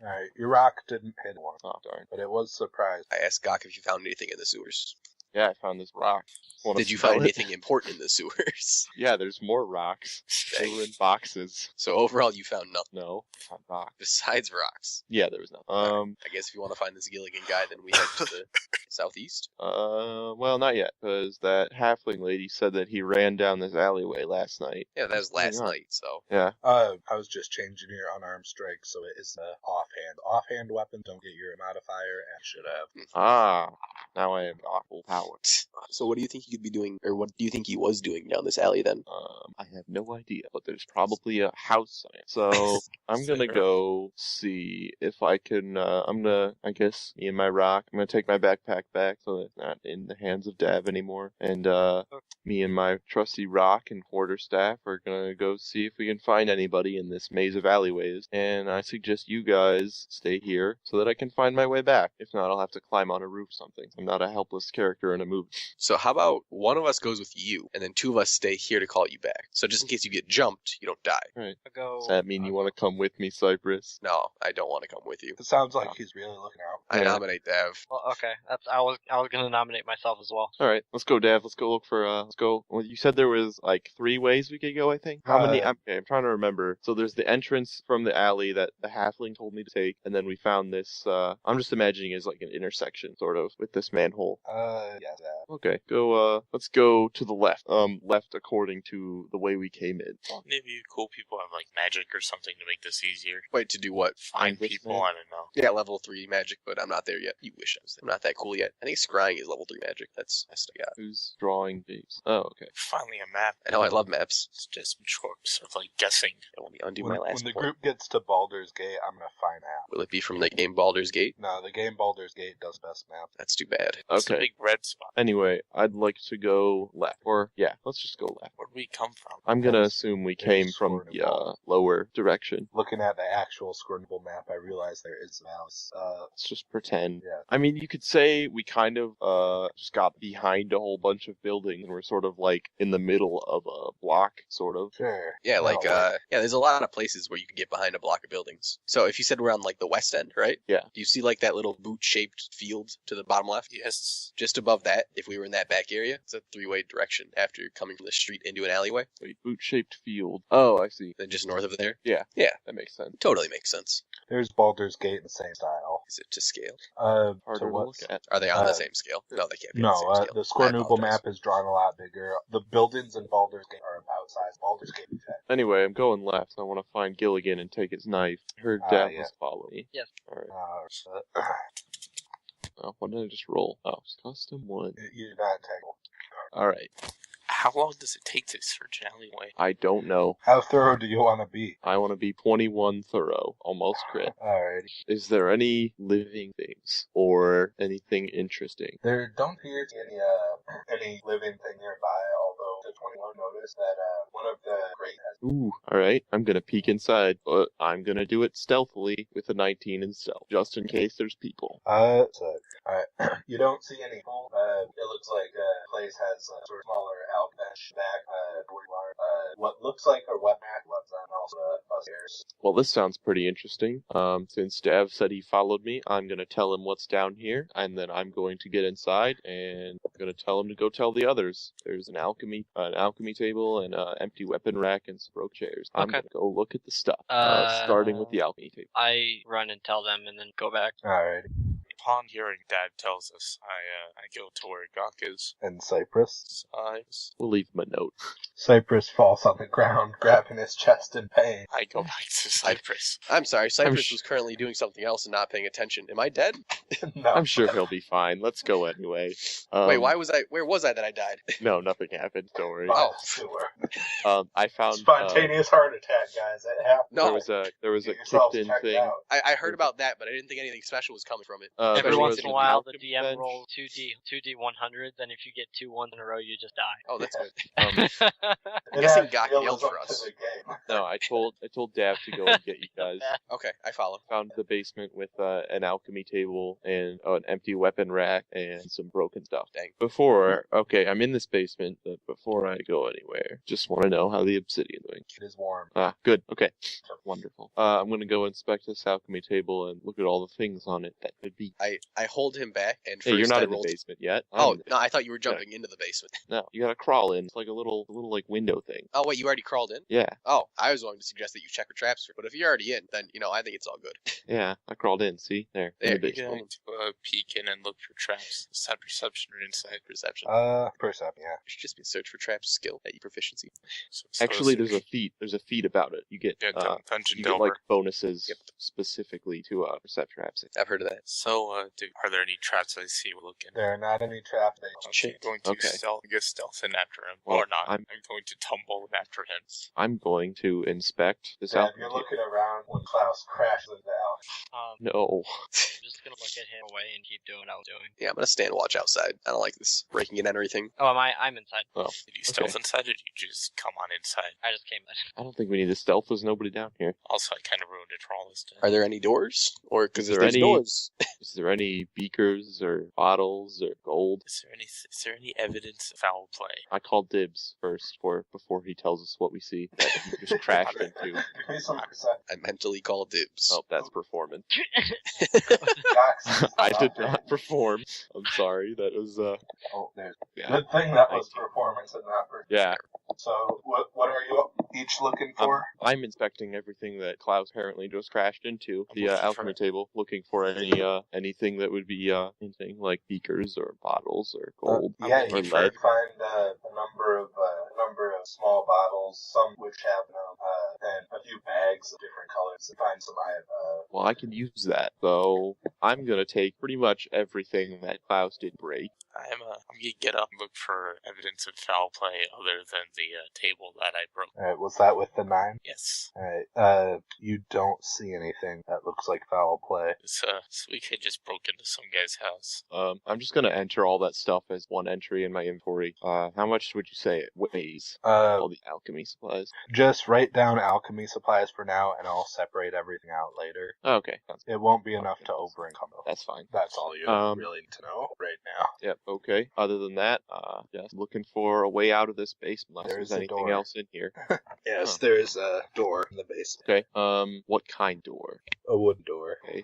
all right, your rock didn't hit one, Oh, darn. but it was surprised. I asked Gok if you found anything in the sewers. Yeah, I found this rock. Wanna Did you smell find it? anything important in the sewers? Yeah, there's more rocks. They were in boxes. So overall, you found nothing No, not rocks. besides rocks. Yeah, there was nothing. I guess if you want to find this Gilligan guy, then we head to the southeast. Well, not yet, because that halfling lady said that he ran down this alleyway last night. Yeah, that was last on? night, so. Yeah. I was just changing your unarmed strike, so it is offhand. Offhand weapon, don't get your modifier, and should have. Ah, now I have awful power. So what do you think he could be doing, or what do you think he was doing down this alley then? I have no idea, but there's probably a house on it. So I'm gonna go see if I can. I guess, me and my rock. I'm gonna take my backpack back so that it's not in the hands of Dav anymore. And me and my trusty rock and Hoarder staff are gonna go see if we can find anybody in this maze of alleyways. And I suggest you guys stay here so that I can find my way back. If not, I'll have to climb on a roof or something. I'm not a helpless character in a movie. So how about one of us goes with you, and then 2 of us stay here to call you back. So just in case you get jumped, you don't die. Right. I go. Does that mean you want to come with me, Cypress? No, I don't want to come with you. It sounds like he's really looking out. I Yeah. nominate Dav. Well, okay. I was gonna nominate myself as well. All right, let's go, Dav. Let's go look for. Let's go. Well, you said there was like 3 ways we could go. I think. How many? I'm trying to remember. So there's the entrance from the alley that the halfling told me to take, and then we found this. I'm just imagining as like an intersection, sort of, with this manhole. Yes, that. Okay, go. Let's go to the left. Left according to the way we came in. Maybe cool people have like magic or something to make this easier. Wait, to do what? Find this people, man? I don't know. Yeah, level 3 magic, but I'm not there yet. You wish I was there. I'm not that cool yet. I think scrying is level 3 magic. That's best I got. Who's drawing these? Oh, okay. Finally a map. I know I love maps. It's just sort of like guessing. Let me undo When, my last when the point. group gets to Baldur's Gate, I'm gonna find out. Will it be from the game Baldur's Gate? No, the game Baldur's Gate does best map. That's too bad. It's a Okay. big red spot. Anyway, I'd like to go left. Or yeah, let's just go left. Where'd we come from? I'm gonna That's assume we very came from sort of the all. lower direction. Looking at the actual scribble map, I realize there is a mouse. Let's just pretend. Yeah. I mean, you could say we kind of just got behind a whole bunch of buildings and we're sort of like in the middle of a block, sort of. Sure. Yeah, like, Oh, yeah, there's a lot of places where you can get behind a block of buildings. So if you said we're on, like, the west end, right? Yeah. Do you see, like, that little boot-shaped field to the bottom left? Yes. Just above that, if we were in that back area, it's a 3-way direction after coming from the street into an alleyway. Wait, boot-shaped field. Oh, I see. Then just north of there. That makes sense. Totally makes sense. There's Baldur's Gate in the same style. Is it to scale? Harder So to look what's... at. Are they on the Uh, same scale? No, they can't be No, on the same scale. the I Scornoogle apologize. map is drawn a lot bigger. The buildings in Baldur's Gate are about size Baldur's Gate. Anyway, I'm going left. I want to find Gilligan and take his knife. I heard Ah, Dad yeah. was following me. Yes. Alright. Uh, Oh, what did I just roll? Oh, it's custom 1. you're not tangled. Alright. How long does it take to search an alleyway? I don't know. How thorough do you want to be? I want to be 21 thorough. Almost crit. Alrighty. Is there any living things or anything interesting? There don't appear to be any living thing nearby, although to 21 notice that one of the great has... Ooh, alright, I'm gonna peek inside, but I'm gonna do it stealthily with a 19 in stealth, just in case there's people. So, alright. You don't see any people. It looks like the place has a sort of smaller out bench back, where you are. What looks like a weapon was on also upstairs. Well, this sounds pretty interesting. Since Dav said he followed me, I'm gonna tell him what's down here, and then I'm going to get inside, and I'm gonna tell him to go tell the others. There's an alchemy table, and an empty weapon rack, and some broke chairs. I'm gonna go look at the stuff, starting with the alchemy table. I run and tell them, and then go back. Alright. Upon hearing Dad tells us, I go to where Gawk is. And Cypress? We'll leave him a note. Cypress falls on the ground, grabbing his chest in pain. I go back to Cypress. I'm sorry, Cypress was currently doing something else and not paying attention. Am I dead? No. I'm sure he'll be fine. Let's go anyway. Wait, where was I that I died? No, nothing happened. Don't worry. I found spontaneous heart attack, guys. It happened. No, there was a kicked in thing. I heard about that, but I didn't think anything special was coming from it. Every once in a while, the alchemy DM bench. rolls 2D 100s, and if you get 2 1s in a row, you just die. Oh, that's good. I'm guessing Gawk yelled for us. No, I told Dav to go and get you guys. Okay, I follow. Found the basement with an alchemy table and an empty weapon rack and some broken stuff. Dang. I'm in this basement, but before I go anywhere, just want to know how the obsidian doing. It is warm. Ah, good. Okay. Wonderful. I'm going to go inspect this alchemy table and look at all the things on it that could be. I hold him back, and Hey, you're first not I in the rolled... basement yet. Oh, no, I thought you were jumping into the basement. No, you gotta crawl in. It's like a little like window thing. Oh, wait, you already crawled in? Yeah. Oh, I was going to suggest that you check for traps, but if you're already in, then, I think it's all good. Yeah, I crawled in. See? There. There, in the I'm basement. going to peek in and look for traps. Is that perception or insight? Perception. Perception, yeah. It should just be a search for traps skill at your proficiency. So Actually, there's a feat. There's a feat about it. You get Dungeon you Delver. get like bonuses specifically to percept traps. I've heard of that. So, are there any traps I see looking? There are not any traps. Okay, going to stealth in after him. Well, or not. I'm going to tumble in after him. I'm going to inspect this Yeah, alchemy you're table. looking around when Klaus crashes into Al. No. I'm just gonna look at him away and keep doing what I was doing. Yeah, I'm gonna stand watch outside. I don't like this breaking in and everything. Oh, I'm inside. Oh, Did you stealth inside, or did you just come on inside? I just came in. I don't think we need to stealth. There's nobody down here. Also, I kind of ruined it for all this time. Are there any doors? Or because Is if there there's any- doors, Is there any beakers or bottles or gold? Is there any evidence of foul play? I called dibs first before he tells us what we see that he just crashed into. Give me some perception. I mentally call dibs. Oh, that's performance. Gox, I did not perform. I'm sorry. That was Oh, there's yeah. good thing that was performance and not performance. Yeah. So, what are you each looking for? I'm inspecting everything that Klaus apparently just crashed into. The looking alchemy table, looking for anything that would be anything like beakers or bottles or gold Yeah, or you lead. find a number of small bottles, some which have and a few bags of different colors. You find some Well, I can use that, so I'm gonna take pretty much everything that Klaus did break. I'm gonna get up and look for evidence of foul play other than the table that I broke. Alright, was that with the 9? Yes. Alright, you don't see anything that looks like foul play. So we could just broke into some guy's house. I'm just gonna enter all that stuff as one entry in my inventory. How much would you say it weighs? All the alchemy supplies. Just write down alchemy supplies for now, and I'll separate everything out later. Oh, okay, It won't be enough to over-encumber. that's fine. That's all you really need to know right now. Yep, okay. Other than that, just looking for a way out of this basement unless There's there's a anything door. else in here. Yes, there's a door in the basement. Okay, what kind door? A wooden door. Okay,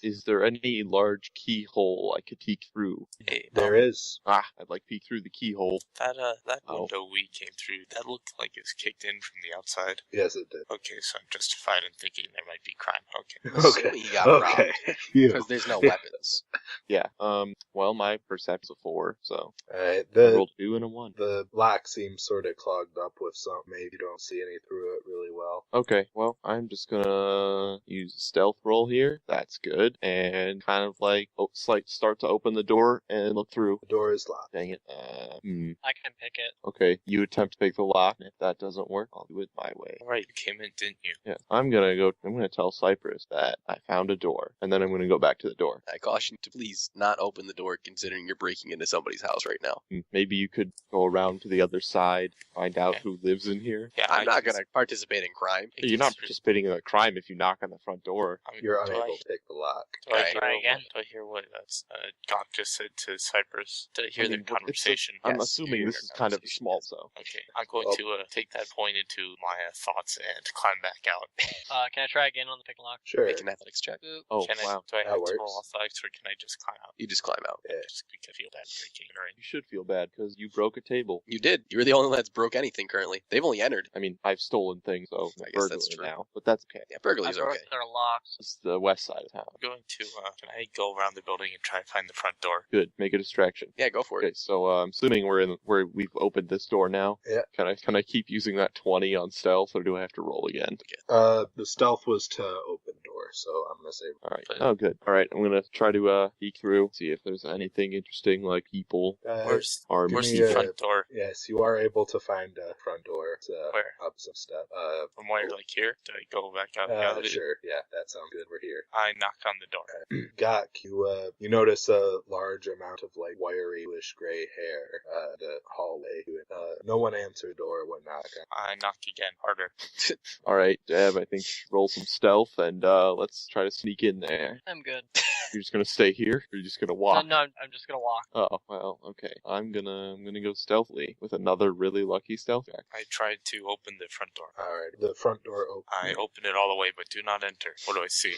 is there any large keyhole I could peek through? Hey, There is. I'd like to peek through the keyhole. that Oh. window we came through, that looked like it was kicked in from the outside. Yes, it did. Okay, so I'm justified in thinking there might be crime. Okay. Assuming he got robbed, Phew. because there's no weapons. Yeah, well, my perception's a 4, so Alright, I rolled 2 and a 1. the lock seems sort of clogged up with something. Maybe you don't see any through it really well. Okay, well, I'm just gonna use a stealth roll here. That's good. And kind of like, start to open the door and look through. The door is locked. Dang it. I can pick it. Okay, you attempt to pick the lock, and if that doesn't work, I'll do it my way. Alright, you came in, didn't you? Yeah, I'm gonna tell Cypress that I found a door, and then I'm gonna go back to the door. I caution you to please not open the door, considering considering you're breaking into somebody's house right now. Maybe you could go around to the other side, find out who lives in here. Yeah, I'm not going to participate in crime. You're not participating in a crime if you knock on the front door. You're unable to pick the lock. Do I Alright. hear, Try again? do I hear what Gok just said to Cypress? Did I hear their It's a- conversation? I'm Yes, assuming you this hear is their kind of a conversation, small yes. zone. Okay, I'm going to take that point into my thoughts and climb back out. Can I try again on the pick and lock? Sure. Make an athletics check. Oh, Can wow. do I That have works. 12 athletics or can I just climb out? You just climb out. Yeah. Just because I feel bad breaking it, right? You should feel bad because you broke a table. You did. You were the only one that's broke anything currently. They've only entered. I mean, I've stolen things, so I'm I a guess that's burglar true. now, but that's okay. Yeah, I burglary's broke okay. their locks. It's the west side of town. I'm going to, can I go around the building and try to find the front door? Good. Make a distraction. Yeah, go for it. Okay, so I'm assuming where we've opened this door now. Yeah. Can I keep using that 20 on stealth, or do I have to roll again? The stealth was to open door, so I'm gonna say. All right. But- Oh, good. All right. I'm gonna try to peek through, see if there's anything interesting like people, Where's arms. where's me the a- front door? Yes, you are able to find a front door. It's Where? up some step. From where, like here? Do I go back out? Sure. Yeah, that sounds good. We're here. I knock on the door. Gok, you notice a large amount of like wiry, bluish gray hair the hallway. No one answered the door when knocking. I knock again, harder. All right, Deb. I think roll some stealth and let's try to sneak in there. I'm good. You're just gonna stay here, or you're just gonna No, walk? no, I'm just gonna walk. Oh well, okay. I'm gonna go stealthily with another really lucky stealth check. I tried to open the front door. All right, the front door opens. I open it all the way, but do not enter. What do I see?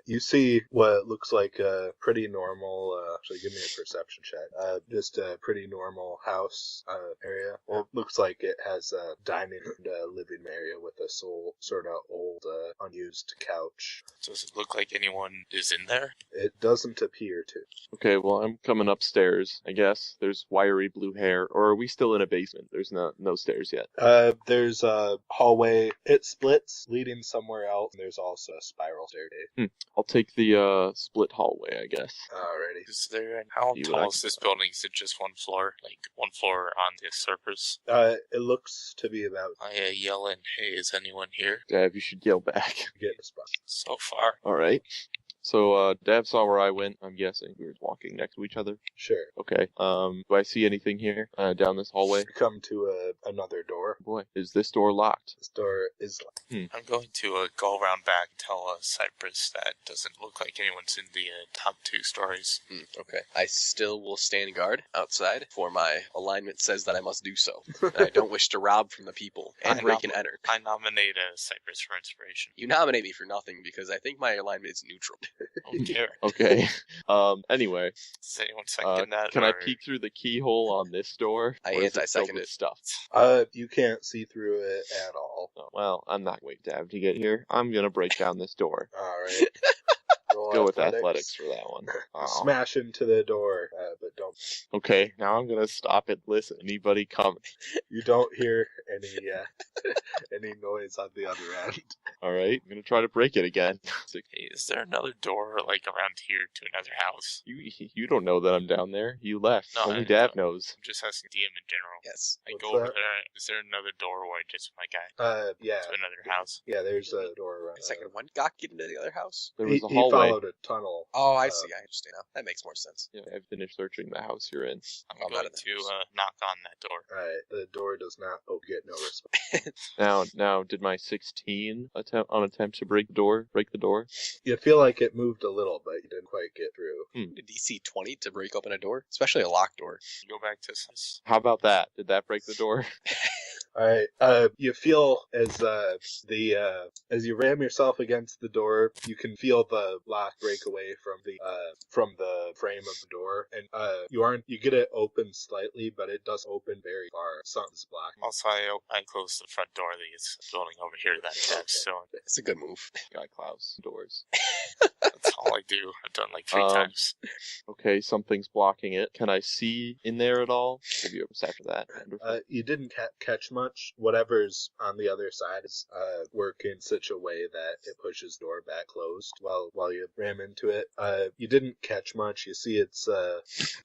You see what looks like a pretty normal. Actually, give me a perception check. Just a pretty normal house area. Well, looks like it has a dining and living area with a sort of old, unused couch. Does it look like anyone is in there? It doesn't appear to. Okay, well I'm coming upstairs. I guess there's wiry blue hair, or are we still in a basement? There's no stairs yet. There's a hallway. It splits, leading somewhere else. And there's also a spiral staircase. I'll take the split hallway, I guess. Alrighty. Is there? How See what I tall can is this find. building? Is it just one floor? Like one floor on the surface? It looks to be about I yell in, "Hey, is anyone here?" Dab, you should yell back. get a spot. So far, All right. So Dab saw where I went. I'm guessing we were walking next to each other. Sure. Okay. Do I see anything here down this hallway? You come to another door. Boy, is this door locked? This door is locked. I'm going to go around back and tell Cypress that doesn't look like anyone's in the top 2 stories. Okay. I still will stand guard outside, for my alignment says that I must do so. And I don't wish to rob from the people and I break know. and enter. I nominate Cypress for inspiration. You nominate me for nothing because I think my alignment is neutral. Don't care. Okay. Anyway, Does anyone second that? can I or- peek through the keyhole on this door? I Or is it anti-second filled with it. Stuff. You can't see through it at all. Oh, well, I'm not waiting to have to get here. I'm gonna break down this door. Alright. Roll Go with athletics for that one. Oh. Smash into the door, but don't. Okay, now I'm gonna stop and listen. Anybody coming? You don't hear any any noise on the other end. All right, I'm gonna try to break it again. Hey, is there another door like around here to another house? You don't know that I'm down there. You left. No, Only I Dab know. knows. I'm just asking DM in general. Yes. I What's go over that? there. Is there another door where I just my guy Yeah. to another house? Yeah, there's a door around. Wait a second, when Gok get into the other house? There He was a hallway. followed a tunnel. Oh, I see. I understand now. That makes more sense. Yeah, I've finished searching the house you're in. I'm I'm going out of the to house. knock on that door. Alright, the door does not get no response. Now, did my 16 attempt to break the door? You feel like it moved a little, but you didn't quite get through. Did DC 20 to break open a door? Especially a locked door. Go back to this. How about that? Did that break the door? Alright, you feel as as you ram yourself against the door, you can feel the lock break away from the frame of the door, and you get it open slightly, but it does open very far. Something's blocking. Also, I close the front door that is building over here that Deb's still in. It's a good move. Guy Klaus doors. That's all I do. I've done like 3 times. Okay, something's blocking it. Can I see in there at all? Give you a perception of that. Wonderful. You didn't catch much. Whatever's on the other side is work in such a way that it pushes the door back closed while you ram into it. You didn't catch much. You see it's a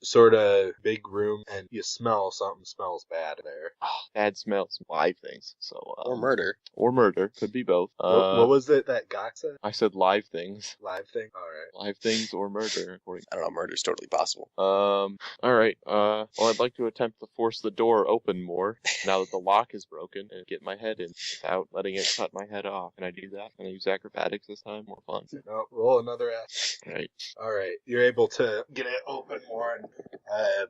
sort of big room, and you smell something smells bad there. Bad smells, live things. So Or murder. Or murder. Could be both. What was it that Gok said? I said live things. Live thing? Alright. Live things or murder. I don't know, murder's totally possible. Alright. Well, I'd like to attempt to force the door open more now that the lock is broken and get my head in without letting it cut my head off. Can I do that? Can I use acrobatics this time? More fun. No, roll another ass. Right. Alright, you're able to get it open more, and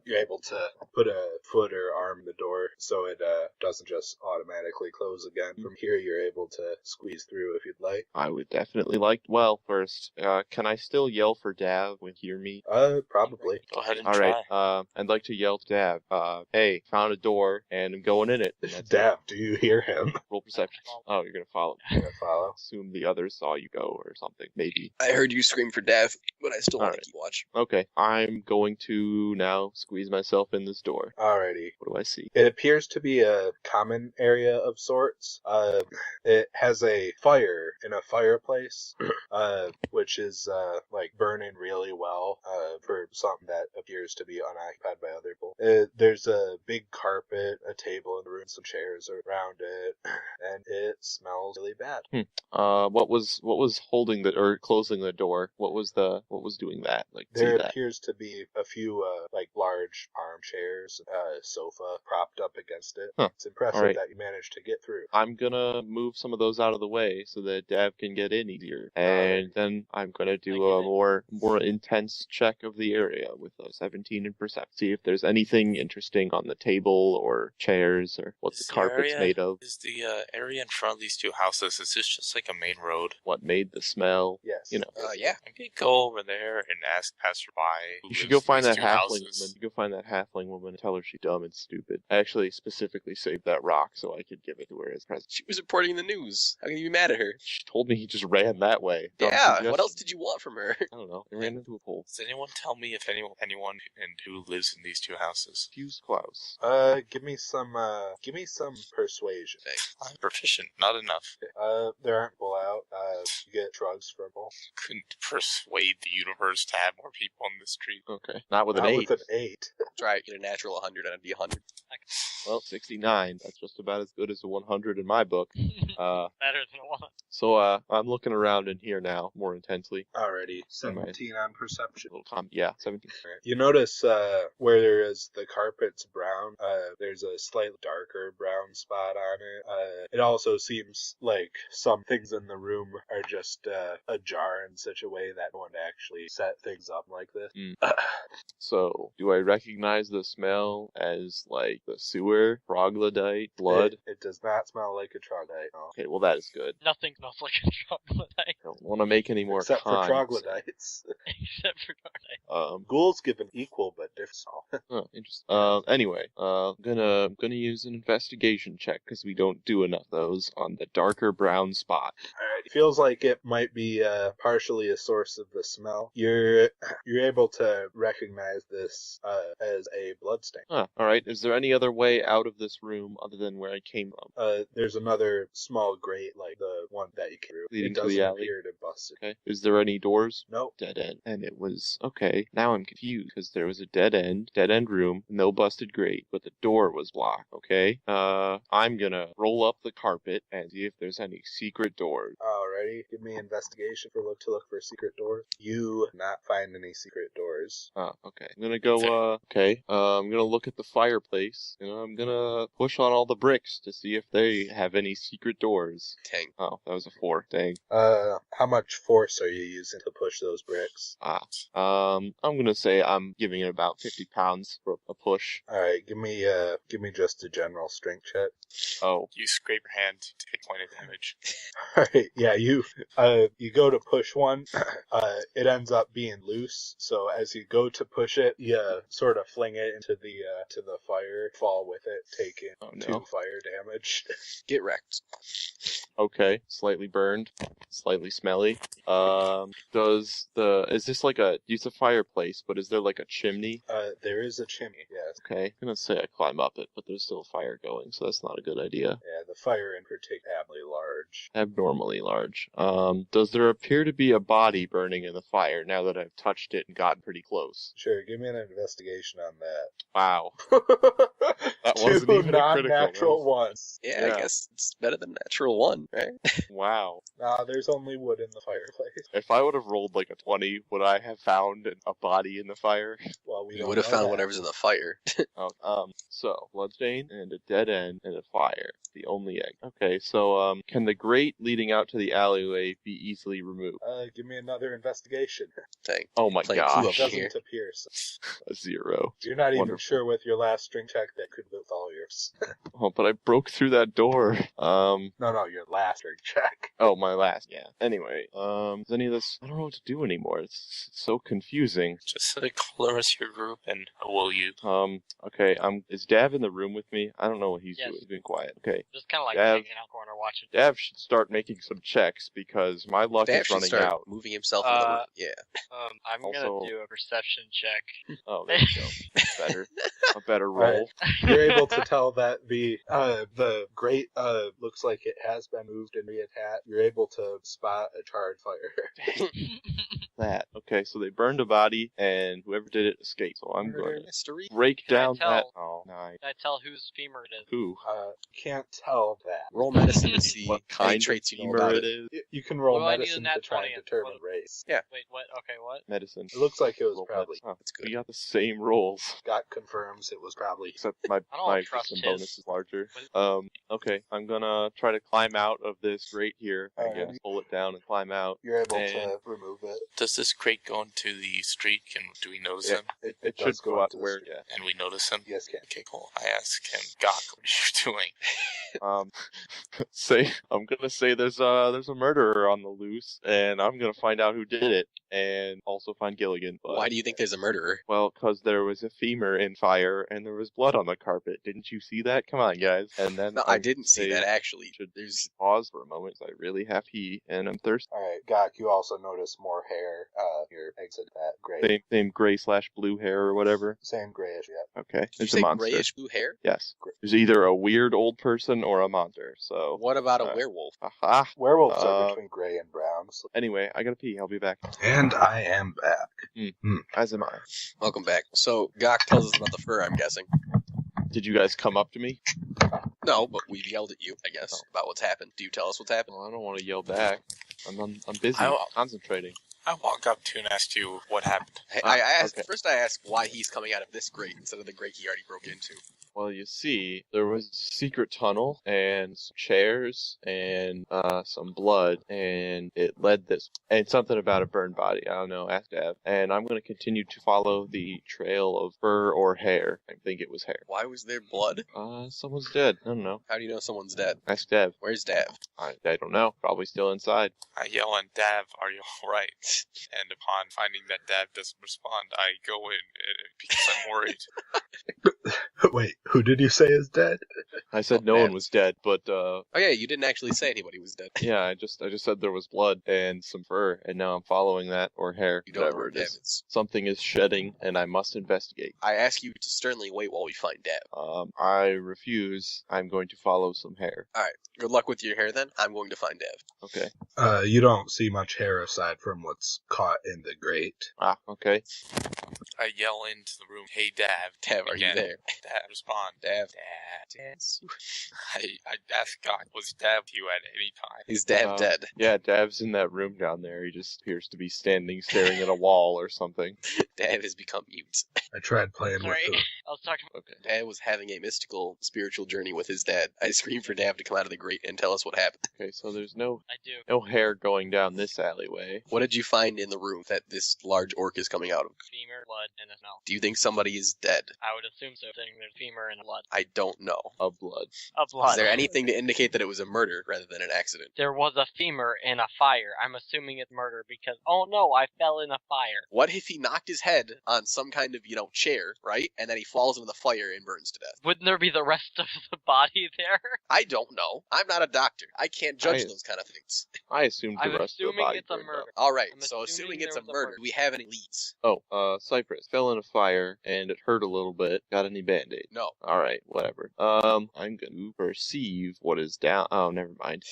you're able to put a foot or arm in the door so it doesn't just automatically close again. From here, you're able to squeeze through if you'd like. I would definitely like. Well, first, can I still yell for Dav when you hear me? Probably. Go ahead and All try. right. I'd like to yell to Dav. Hey, found a door and I'm going in it. And that's Dav, do you hear him? Roll perception. Oh, you're gonna follow. You're gonna follow. Assume the others saw you go or something. Maybe. I heard you scream for death, but I still want to Alright. keep watch. Okay. I'm going to now squeeze myself in this door. Alrighty. What do I see? It appears to be a common area of sorts. It has a fire in a fireplace, which is like burning really well for something that appears to be unoccupied by other people. There's a big carpet, a table in the room, some chairs around it, and it smells really bad. What was holding the or closing the door? What was doing that? Like There see that? appears to be a few like large armchairs, sofa propped up against it. Huh. It's impressive Alright. that you managed to get through. I'm gonna move some of those out of the way so that Dav can get in easier, and then I'm gonna do a more intense check of the area with a 17 in perception. See if there's anything interesting on the table or chairs or what the carpet's made of. Is the area in front of these two houses, is this just like a main road? What made the smell? Yes. You know. Yeah. I could go over there and ask passerby who You should lives go in find these that two halfling houses. woman. You go find that halfling woman and tell her she's dumb and stupid. I actually specifically saved that rock so I could give it to her as present. She was reporting the news. How can you be mad at her? She told me he just ran that way. Dumb Yeah, what suggestion. else did you want from her? I don't know. He ran into a pole. Does anyone tell me if anyone and who lives in these two houses? Fuse Klaus. Give me some persuasion. I'm proficient, not enough. There aren't pull out. You get drugs from both. Couldn't persuade the universe to have more people on the street. Okay. Not with an Not 8. with an 8. Try it, get a natural 100 on a D100. Well, 69. That's just about as good as a 100 in my book. Better than a one. So I'm looking around in here now more intensely. Alrighty. 17 on perception. Yeah, 17. You notice where there is the carpet's brown, there's a slightly darker brown spot on it. It also seems like some things in the room are just ajar in such a way that no one actually set things up like this. So, do I recognize the smell as, like, the sewer, troglodyte, blood? It does not smell like a troglodyte. No. Okay, well, that is good. Nothing smells like a troglodyte I don't want to make any more Except for cons. troglodytes. except for troglodyte. Ghouls give an equal but different smell. Oh, interesting. Anyway, I'm gonna use an investigation check because we don't do enough of those on the darker brown spot. Alright, feels like it might be partially a source of the smell. You're able to recognize this as a bloodstain. Huh, alright. Is there any other way out of this room other than where I came from? There's another small grate like the one that you came through. Leading It to the doesn't alley? appear to bust it. Okay. Is there any doors? Nope. Dead end. And it was, okay, now I'm confused because there was a dead end room, no busted grate, but the door was blocked, okay? I'm gonna roll up the carpet and see if there's any secret doors. Alrighty, give me investigation to look for secret doors. You not find any secret doors. Oh, okay. I'm gonna go, I'm gonna look at the fireplace, and I'm gonna push on all the bricks to see if they have any secret doors. Tang. Oh, that was a 4. Dang. How much force are you using to push those bricks? I'm gonna say I'm giving it about 50 pounds for a push. Alright, give me just a general strength check. Oh, You scrape your hand to take point of damage. Alright, yeah, you go to push one, it ends up being loose, so as you go to push it, you sort of fling it into the fire, fall with it, taking 2 fire damage. Get wrecked. okay. Slightly burned, slightly smelly. Is this like use a fireplace, but is there like a chimney? There is a chimney, yes. Okay, I'm gonna say I climb up it, but there's still fire going, so that's not a good idea. Yeah, the fire in particular is large. large? Abnormally large. Does there appear to be a body burning in the fire now that I've touched it and gotten pretty close? Sure, give me an investigation on that. Wow. That wasn't Two even a critical. non-natural ones. Yeah, I guess it's better than natural one, right? Wow. There's only wood in the fireplace. If I would have rolled like a 20, would I have found a body in the fire? Well, we You don't would have know found that. whatever's in the fire. So bloodstain and a dead end and a fire. The only egg. Okay, so can the grate leading out to the alleyway be easily removed? Give me another investigation. Dang. Oh my Playing gosh. clue It up here. doesn't appear so. A 0. You're not even Wonderful. sure with your last string check that could with all yours. Oh, but I broke through that door. No, your last string check. Oh, my last. Yeah. Anyway, is any of this? I don't know what to do anymore. It's so confusing. Just call the rest of your group and will you? Okay. Is Dav in the room with me? I don't know what he's Yes. doing. He's been quiet. Okay. Just kind of like Dav. hanging out corner watching. Dav should start making some checks because my luck Dav is should running start out. moving himself in the room. Yeah. I'm Also- gonna do a perception check. Oh, there you go. Better. A better roll. Right. You're able to tell that the grate looks like it has been moved and reattached. You're able to spot a charred fire. That. Okay, so they burned a body and whoever did it escaped. So I'm Murder going to mystery. break Can I down tell? that. Oh, nice. Can I tell whose femur it is? Who? Can't tell that. Roll medicine to see What any kind traits of you know femur about it it. is? You can roll Well, I need a medicine nat to try 20 and and determine what- race. Yeah. Wait, what? Okay, what? Medicine. It looks like it was Roll probably. medicine. Huh, That's good. We got the same rolls. Scott confirms it was probably. Except my I don't my trust wisdom his. bonus is larger. Okay, I'm gonna try to climb out of this grate here. I Alright. guess pull it down and climb out. You're able And- to remove it. Does this crate go into the street? Do we notice Yeah. him? It does should go out into to the where. street. Yeah. And we notice him? Yes, can. Okay, cool. I ask him, Gok, what are you doing? I'm gonna say there's a murderer on the loose, and I'm gonna find out who did it, and also find Gilligan. But, Why do you think there's a murderer? Well, because there was a femur in fire, and there was blood on the carpet. Didn't you see that? Come on, guys. And then No, I didn't see say- that actually. Should There's pause for a moment. 'Cause I really have pee, and I'm thirsty. Alright, Gok, you also notice more hair. Your exit that gray. Same gray/blue hair or whatever. Same grayish, yeah. Okay, did you it's a say monster. grayish blue hair? Yes, there's either a weird old person or a monster. So, What about a uh, werewolf? aha. Werewolves are between gray and brown. So. Anyway, I gotta pee. I'll be back. And I am back. As am I. Welcome back. So Gok tells us about the fur, I'm guessing. Did you guys come up to me? No, but we've yelled at you, I guess, about what's happened. Do you tell us what's happened? Well, I don't want to yell back. I'm busy I- concentrating. I walk up to and ask you what happened. I asked okay. first. I asked why he's coming out of this grate instead of the grate he already broke into. Well, you see, there was a secret tunnel and some chairs and some blood, and it led this. And something about a burned body. I don't know, ask Dav. And I'm going to continue to follow the trail of fur or hair. I think it was hair. Why was there blood? Someone's dead. I don't know. How do you know someone's dead? Ask Dav. Where's Dav? I don't know. Probably still inside. I yell on Dav, are you alright? And upon finding that Dav doesn't respond, I go in because I'm worried. Wait, who did you say is dead? I said Oh, no man. one was dead, but Oh yeah, you didn't actually say anybody was dead. yeah, I just said there was blood and some fur, and now I'm following that or hair, You don't know whatever where it Dav is. is. Something is shedding, and I must investigate. I ask you to sternly wait while we find Dav. I refuse. I'm going to follow some hair. Good luck with your hair then. I'm going to find Dav. Okay. You don't see much hair aside from what's caught in the grate. Okay. I yell into the room, hey Dav. Dav, are you Again. there? Dav, respond. Dav. Dav. I ask God, was Dav with you at any time? Is Dav dead? Yeah, Dav's in that room down there. He just appears to be standing, staring at a wall or something. Dav has become mute. I tried playing Sorry, with I was talking. Okay. Dav was having a mystical, spiritual journey with his dad. I screamed for Dav to come out of the grate and tell us what happened. Okay, so there's no I do. hair going down this alleyway. What did you find in the room that this large orc is coming out of? Femur, blood, and a smell. Do you think somebody is dead? I would assume so. Saying there's femur and blood. I don't know. Of blood. A blood. Is there anything to indicate that it was a murder rather than an accident? There was a femur in a fire. I'm assuming it's murder because, oh no, I fell in a fire. What if he knocked his head on some kind of, chair, right? And then he falls into the fire and burns to death. Wouldn't there be the rest of the body there? I don't know. I'm not a doctor. I can't judge those kind of things. I assumed the I'm rest of the assuming body it's a burned murder. up. All right, I'm so assuming assuming it's a there was a murder, murder. do we have any leads? Oh, Cypress fell in a fire and it hurt a little bit. Got any band-aid? No. All right, whatever. I'm going to perceive what is down. Oh, never mind.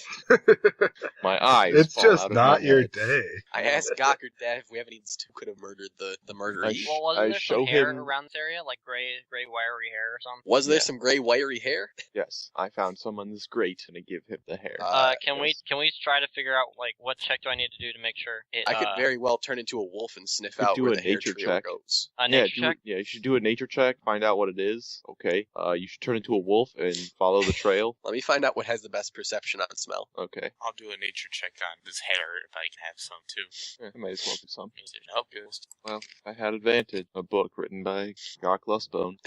My eyes. It's fall just out of not my your head. day. I asked Gawk or Dad if we have any leads who could have murdered the murderee. sh- Well, wasn't I there some show hair him- around this area, like gray wiry hair or something? Was there Yeah. some gray wiry hair? Yes, I found someone's grate and I give him the hair. Can we try to figure out like what check do I need to do to make sure it? I could very well turn into a wolf and sniff Could out do where a the hair nature trail check. goes. a nature check. You should do a nature check, find out what it is. Okay. You should turn into a wolf and follow the trail. Let me find out what has the best perception on smell. Okay. I'll do a nature check on this hair if I can have some too. Yeah, I might as well do some. Means it help you. Well, I had advantage. A book written by Gawk Lustbone.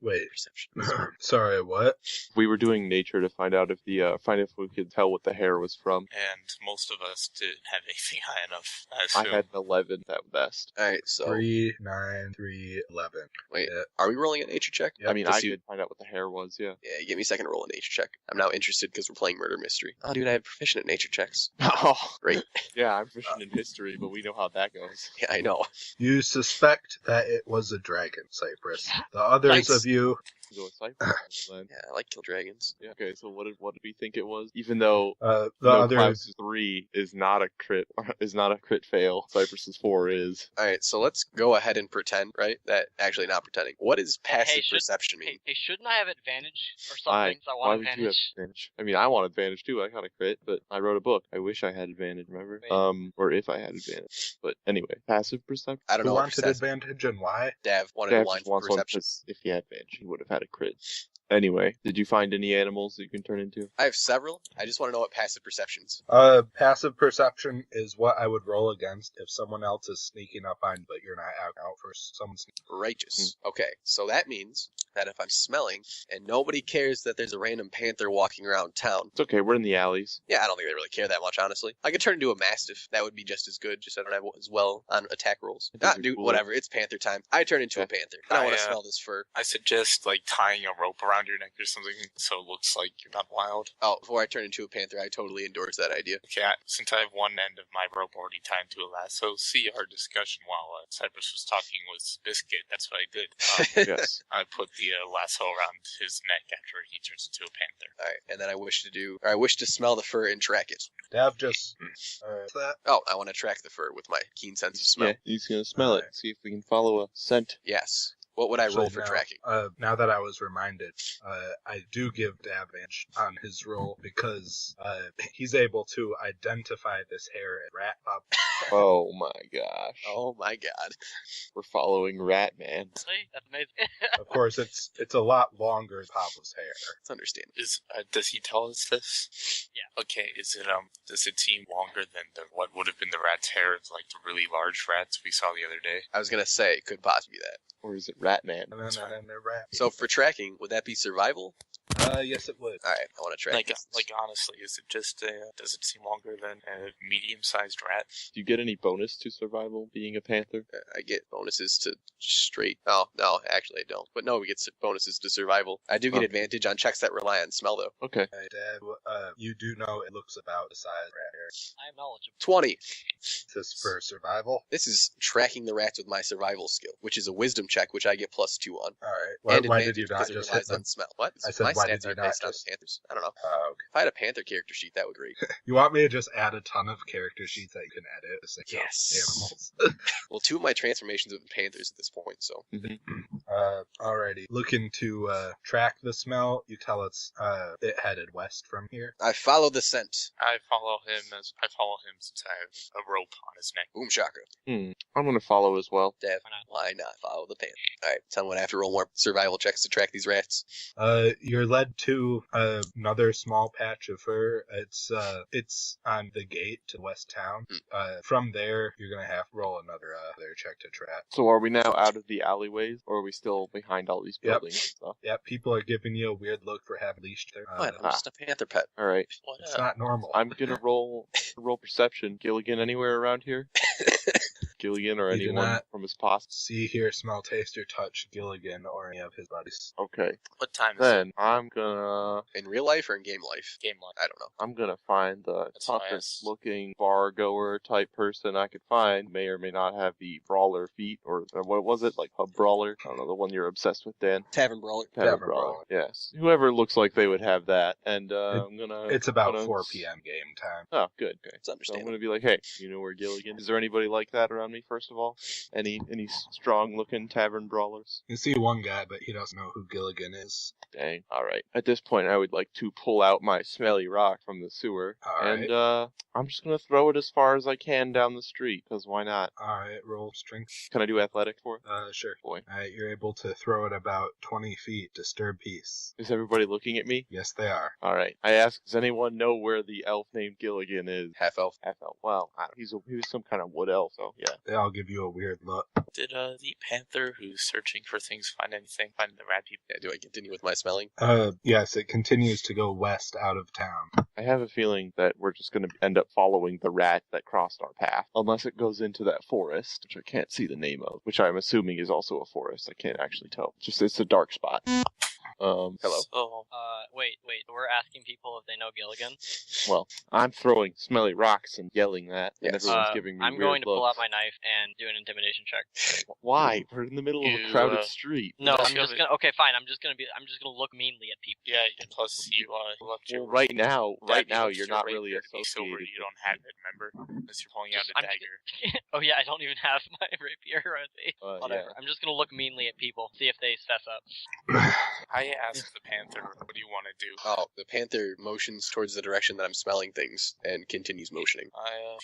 Wait. Perception. Sorry, what? We were doing nature to find out if find if we could tell what the hair was from. And most of us didn't have anything high enough. I I assume. had an 11 at best. All right, so 3, 9, 3, 11. wait, Yeah. are we rolling a nature check? Yep. I mean, to I see- did find out what the hair was, yeah. Yeah, give me a second to roll a nature check. I'm now interested because we're playing murder mystery. Oh, dude, I have proficient at nature checks. Oh, Great. Yeah, I'm proficient in history, but we know how that goes. Yeah, I know. You suspect that it was a dragon, Cypress. The others Nice. of you... Go with Cypress then. Yeah, I like kill dragons. Yeah. Okay, so what did we think it was? Even though the no others... Cloud's 3 is not a crit fail, Cypress's 4 is. All right, so let's go ahead and pretend, right? That actually not pretending. What does passive perception mean? Hey, shouldn't I have advantage or Why? something? I Why want would you have advantage. advantage? I mean, I want advantage too. I got a crit, but I wrote a book. I wish I had advantage, remember? Wait. Or if I had advantage. But anyway, passive perception. I don't Who know what wanted perception. advantage and why? Dav wanted Dav a line just for wants one perception. 'cause if he had advantage, he would have had a crit. Anyway, did you find any animals that you can turn into? I have several. I just want to know what passive perceptions. Passive perception is what I would roll against if someone else is sneaking up on, but you're not out for someone sneaking. Righteous. Okay, so that means that if I'm smelling and nobody cares that there's a random panther walking around town, It's okay, we're in the alleys. yeah, I don't think they really care that much, honestly. I could turn into a mastiff. That would be just as good. Just I don't have as well on attack rolls. I think Ah, you're dude, cool. whatever. It's panther time. I turn into a Okay. panther. And I want to I, smell this fur. I suggest like tying a rope around your neck or something so it looks like you're not wild. Oh, before I turn into a panther, I totally endorse that idea. Okay, since I have one end of my rope already tied to a lasso, see our discussion while Cypress was talking with Biscuit. That's what I did. Yes. I put the lasso around his neck after he turns into a panther. All right, and then I wish to smell the fur and track it. Dav just... that? Oh, I want to track the fur with my keen sense of smell. Yeah, he's gonna smell it. Alright. See if we can follow a scent. Yes. What would I roll Actually, for now- tracking? Now that I was reminded, I do give Dav advantage on his roll because he's able to identify this hair as rat pop. Oh my gosh. Oh my god. We're following Ratman. See? That's amazing. Of course, it's a lot longer than Pablo's hair. It's understandable. Does he tell us this? Yeah. Okay. Is it does it seem longer than what would have been the rat's hair of like the really large rats we saw the other day? I was gonna say it could possibly be that. Or is it Ratman? And then they're rat. So for tracking, would that be survival? Yes, it would. All right, I want to track. this. Like honestly, is it just does it seem longer than a medium-sized rat? Do you get any bonus to survival being a panther? I get bonuses to straight. Oh no, actually I don't. But no, we get bonuses to survival. I do get Okay. advantage on checks that rely on smell though. Okay. Dav, you do know it looks about the size of rat hair. I am knowledgeable. 20. Is this for survival? This is tracking the rats with my survival skill, which is a wisdom check, which I get +2 on. All right. And Why advantage did you not because it just relies hit them? on smell. What? I said, my why stats did you aren't not based on just- the Panthers. I don't know. Oh, okay. If I had a Panther character sheet, that would be great. You want me to just add a ton of character sheets that you can edit? To say Yes. Animals. Well, 2 of my transformations have been Panthers at this point, so. Alrighty. Looking to track the smell, you tell it's it headed west from here. I follow the scent. I follow him since I have a rope on his neck. Boom shaka. I'm gonna follow as well. Dev, why not follow the Panther? Alright, tell me what I have to roll more survival checks to track these rats. You're led to another small patch of fur. It's on the gate to West Town. From there, you're gonna have to roll another check to track. So are we now out of the alleyways, or are we still behind all these Yep. buildings and stuff? Yeah, people are giving you a weird look for having leashed there. What? I'm just a Panther pet. All right. What It's not normal. I'm gonna roll perception. Gilligan, anywhere around here? Gilligan or You do anyone not from his posse? See, hear, smell, taste, or touch Gilligan or any of his buddies. Okay. What time is Then it? I'm gonna In real life or in game life? Game line. I don't know. I'm gonna find the That's why I toughest asked. looking bar goer type person I could find. May or may not have the brawler feat, or what was it, like pub brawler? I don't know, the one you're obsessed with, Dan. Tavern brawler. Tavern Tavern brawler. brawler. Yes. Whoever looks like they would have that, and I'm gonna. It's about gonna 4 p.m. game time. Oh, good. Okay. It's So I'm understandable. gonna be like, hey, you know where Gilligan? Is there anybody like that around me? First of all, any strong looking tavern brawlers? You see one guy, but he doesn't know who Gilligan is. Dang. All right. At this point, I would like to pull out my smelly rock from the sewer, All and right. I'm just gonna throw it as far as I can down the street, because why not? Alright, roll strength. Can I do athletics for it? Sure. Boy. Alright, you're able to throw it about 20 feet. Disturb peace. Is everybody looking at me? Yes, they are. All right. I ask, does anyone know where the elf named Gilligan is? Half elf. Half elf. Well, he was some kind of wood elf, so yeah. They all give you a weird look. Did the panther who's searching for things find anything? Find the rat people? Yeah, do I continue with my smelling? Yes, it continues to go west out of town. I have a feeling that we're just going to end up following the rat that crossed our path, unless it goes into that forest, which I can't see the name of, which I'm assuming is also a forest. I can't actually tell. It's a dark spot. Hello. So, Wait. We're asking people if they know Gilligan. Well, I'm throwing smelly rocks and yelling that, and Yes. everyone's giving me I'm weird going to pull out looks. my knife and do an intimidation check. Why? We're in the middle of a You, crowded street. No, That's I'm just gonna- gonna. Okay, fine. I'm just gonna look meanly at people. yeah, and plus you left your... Well, right now, Dad, you left you're your not rapier really to be silver, associated. you don't have it, remember? Unless you're pulling out a I'm- dagger. Oh yeah, I don't even have my rapier or anything. Whatever. Yeah. I'm just gonna look meanly at people, see if they fess up. I asked the panther, what do you want to do? Oh, the panther motions towards the direction that I'm smelling things and continues motioning.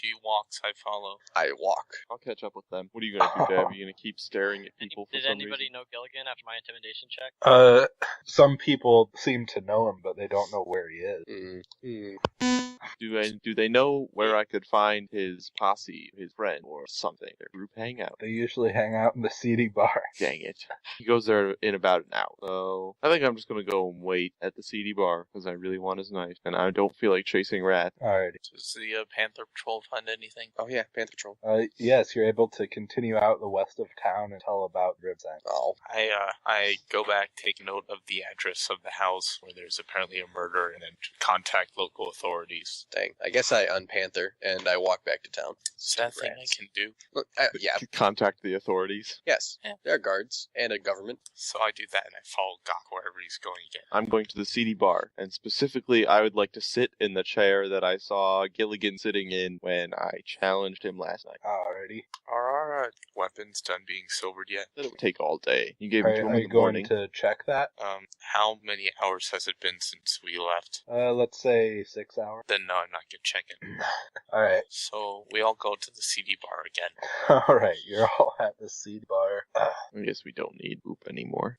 He walks, I follow. I walk. I'll catch up with them. What are you gonna do, Deb? Are you gonna keep staring at people for Did some anybody reason? know Gilligan after my intimidation check? Some people seem to know him, but they don't know where he is. Do they know where I could find his posse, his friend, or something? Their group hangout. They usually hang out in the seedy bar. Dang it. He goes there in about an hour. So I think I'm just gonna go and wait at the seedy bar because I really want his knife and I don't feel like chasing rats. Alrighty. Does the panther patrol find anything? Oh yeah, panther troll. Yes, you're able to continue out the west of town and tell about Ribside. Oh, I go back, take note of the address of the house where there's apparently a murder, and then contact local authorities. dang. I guess I unpanther and I walk back to town. Is that a thing I Rats. can do? Look, yeah, Contact the authorities. yes. Yeah. There are guards and a government. So I do that, and I follow Gok wherever he's going again. I'm going to the seedy bar, and specifically, I would like to sit in the chair that I saw Gilligan sitting in when I challenged him last night. Alrighty. Are our weapons done being silvered yet? That would take all day. You gave them to him Are in you the going morning. to check that? How many hours has it been since we left? Let's say 6 hours. Then no, I'm not gonna check it. Alright. So we all go to the CD bar again. Alright, you're all at the seedy bar. I guess we don't need Boop anymore.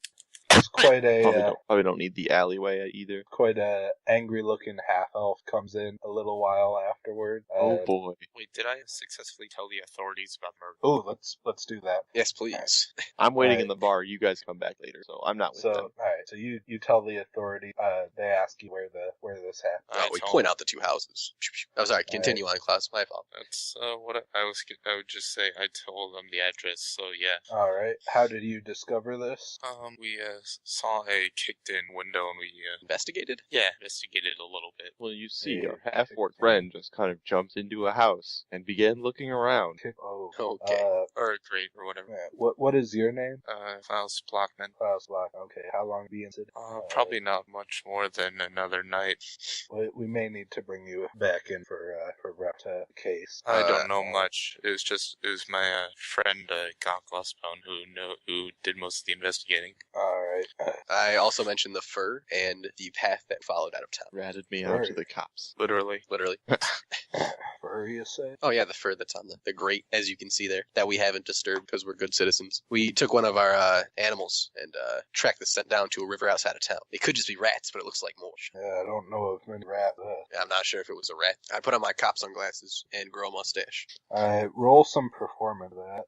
It's quite Probably don't need the alleyway either. quite a angry looking half elf comes in a little while afterward. Oh boy. Wait, did I successfully tell the authorities about the murder? Oh, let's do that. Yes, please. I'm waiting Right. in the bar. You guys come back later, so I'm not with So, them. alright, so you tell the authority. They ask you where this happened. I We told- point out the two houses. Oh, sorry. Continue on, Klaus. My fault. That's what I would just say. I told them the address. So yeah. All right. How did you discover this? We saw a kicked-in window, and we Investigated? investigated a little bit. Well, you see, Yeah, our half-orc friend just kind of jumped into a house and began looking around. Oh, Okay. Or great, or whatever. yeah. What is your name? Klaus Blockman. Klaus Block. Okay. How long have you been sitting? Probably not much more than another night. We may need to bring you back in for rep to case. I don't know much. It was my friend Gok Lustbone who did most of the investigating. All right. I also mentioned the fur and the path that followed out of town. Ratted me out to Sure. the cops. Literally. Literally. Fur, you say? Oh yeah, the fur that's on the grate, as you can see there, that we haven't disturbed because we're good citizens. We took one of our animals and tracked the scent down to a river outside of town. It could just be rats, but it looks like mulch. Yeah, I don't know if many rat. I'm not sure if it was a rat. I put on my cop sunglasses and grow a mustache. Roll some performance of that.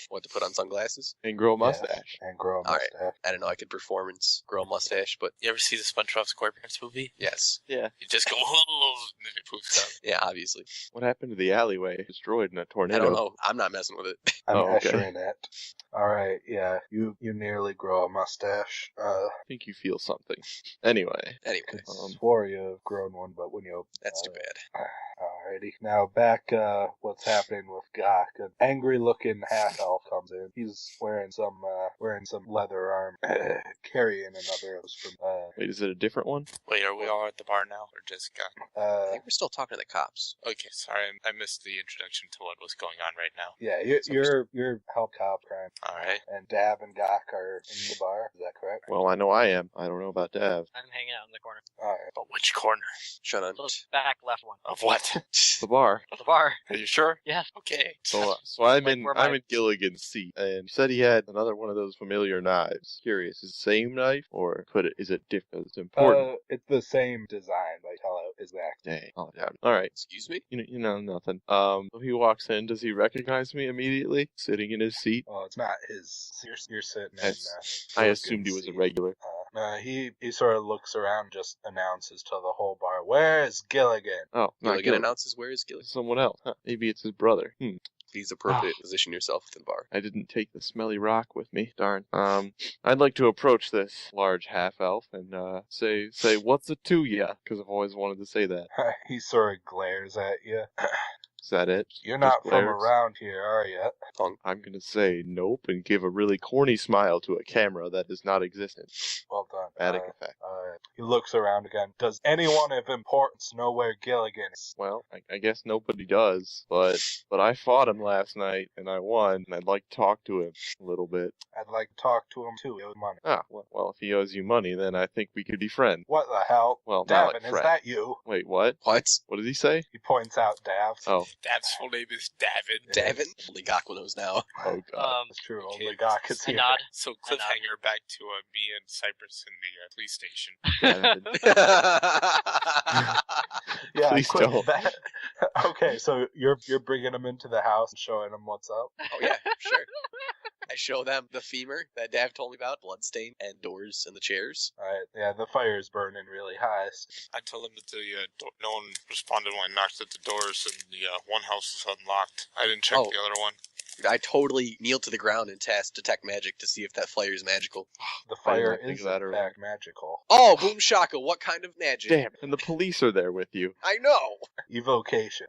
What, to put on sunglasses? And grow a Yes, mustache. and grow a All right. mustache. I didn't know I could performance grow a mustache, but You ever see the SpongeBob SquarePants movie? yes. Yeah. You just go, and then it poofs out. Yeah, obviously. What happened to the alleyway? Destroyed in a I tornado. don't know. I'm not messing with it. I'm Oh, okay. measuring it. Alright, yeah. You nearly grow a mustache. I think you feel something. Anyway. Anyway, Swore you've grown one, but when you... that's too bad. Alrighty. Now back, what's happening with Gok. An angry-looking half-elf comes in. He's wearing some leather arm, carrying another of those from, Wait, is it a different one? Wait, are we all at the bar now, or just got? I think we're still talking to the cops. Okay, sorry, I missed the introduction to what was going on right now. yeah, you're help cop crime, All right. and Dav and Gok are in the bar. Is that correct? Well, I know I am. I don't know about Dav. I'm hanging out in the corner. Alright. But which corner Shut up. So back left one. of what? The bar. The bar. Are you sure? Yes. Okay. So I'm Like in where I'm my- in Gilligan's seat, and he said he had another one of those familiar knives. Curious, is it the same knife, or is it different? It's important. It's the same design, like how it is back. Dang. Oh, yeah. All right. Excuse me? You know nothing. So he walks in. Does he recognize me immediately, sitting in his seat? Well, it's not his. You're sitting in. I Gilligan's assumed he was a seat. regular. He sort of looks around, just announces to the whole bar, "Where's Gilligan?" Oh, not Gilligan Gilligan. announces where is Gilligan. Someone else. Huh. Maybe it's his brother. Please appropriate position yourself within the bar. I didn't take the smelly rock with me. Darn. I'd like to approach this large half-elf and say what's it to ya? Because I've always wanted to say that. He sort of glares at you. Is that it? You're Just not from glares? around here, are you? I'm gonna say nope and give a really corny smile to a camera that is not existent. Well done. Dramatic effect. He looks around again. Does anyone of importance know where Gilligan is? Well, I guess nobody does, but I fought him last night and I won, and I'd like to talk to him a little bit. I'd like to talk to him too. He owes money. Ah, well, if he owes you money, then I think we could be friends. What the hell? Well, not like Davin, is friends. that you? Wait, what? What? What did he say? He points out Dav. Oh, Dad's full name is Davin. Davin? Only Gakwa knows now. oh God. That's true. okay. Only Gok is I here. nod. So cliffhanger back to me and Cypress in the police station. Yeah, Please quick, don't. Okay, so you're bringing him into the house and showing him what's up. Oh yeah, sure. I show them the femur that Dav told me about, bloodstain, and doors and the chairs. All right. Yeah, the fire's burning really high. I told him that no one responded when I knocked at the doors, and the one house was unlocked. I didn't check Oh. the other one. I totally kneel to the ground and task detect magic to see if that flare is magical. The I did fire not think is of that in earlier. fact magical. Oh, boom shaka! What kind of magic? Damn, and the police are there with you. I know. Evocation.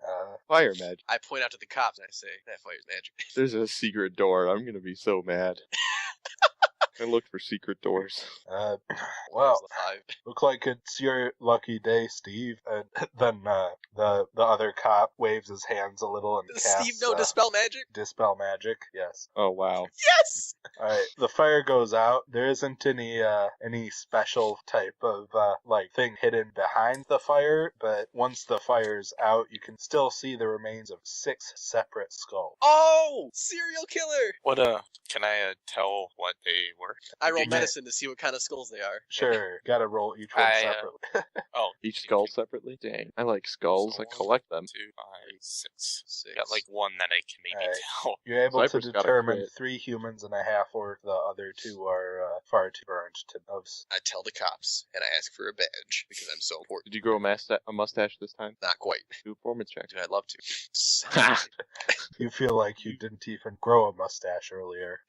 Fire magic. I point out to the cops and I say that fire's magic. There's a secret door. I'm gonna be so mad. I looked for secret doors. Well, There's the five. look like it's your lucky day, Steve. And then the other cop waves his hands a little and Does casts Steve know dispel magic? dispel magic. Yes. Oh wow. Yes. All right. The fire goes out. There isn't any special type of like thing hidden behind the fire, but once the fire's out, you can still see the remains of 6 separate skulls. Oh, serial killer! What can I tell what they were? I roll Okay. medicine to see what kind of skulls they are. Sure. Gotta roll each one I, separately. Oh, Each skull separately? Dang. I like skulls. I collect them. 2, 5, 6. Six. Got like one that I can maybe Alright. tell. You're able Cypress to got a determine crit. 3 humans and a half-orc. The other 2 are far too burnt to know. I tell the cops and I ask for a badge because I'm so important. Did you grow a mustache this time? Not quite. Do a performance check. Dude, I'd love to. You feel like you didn't even grow a mustache earlier.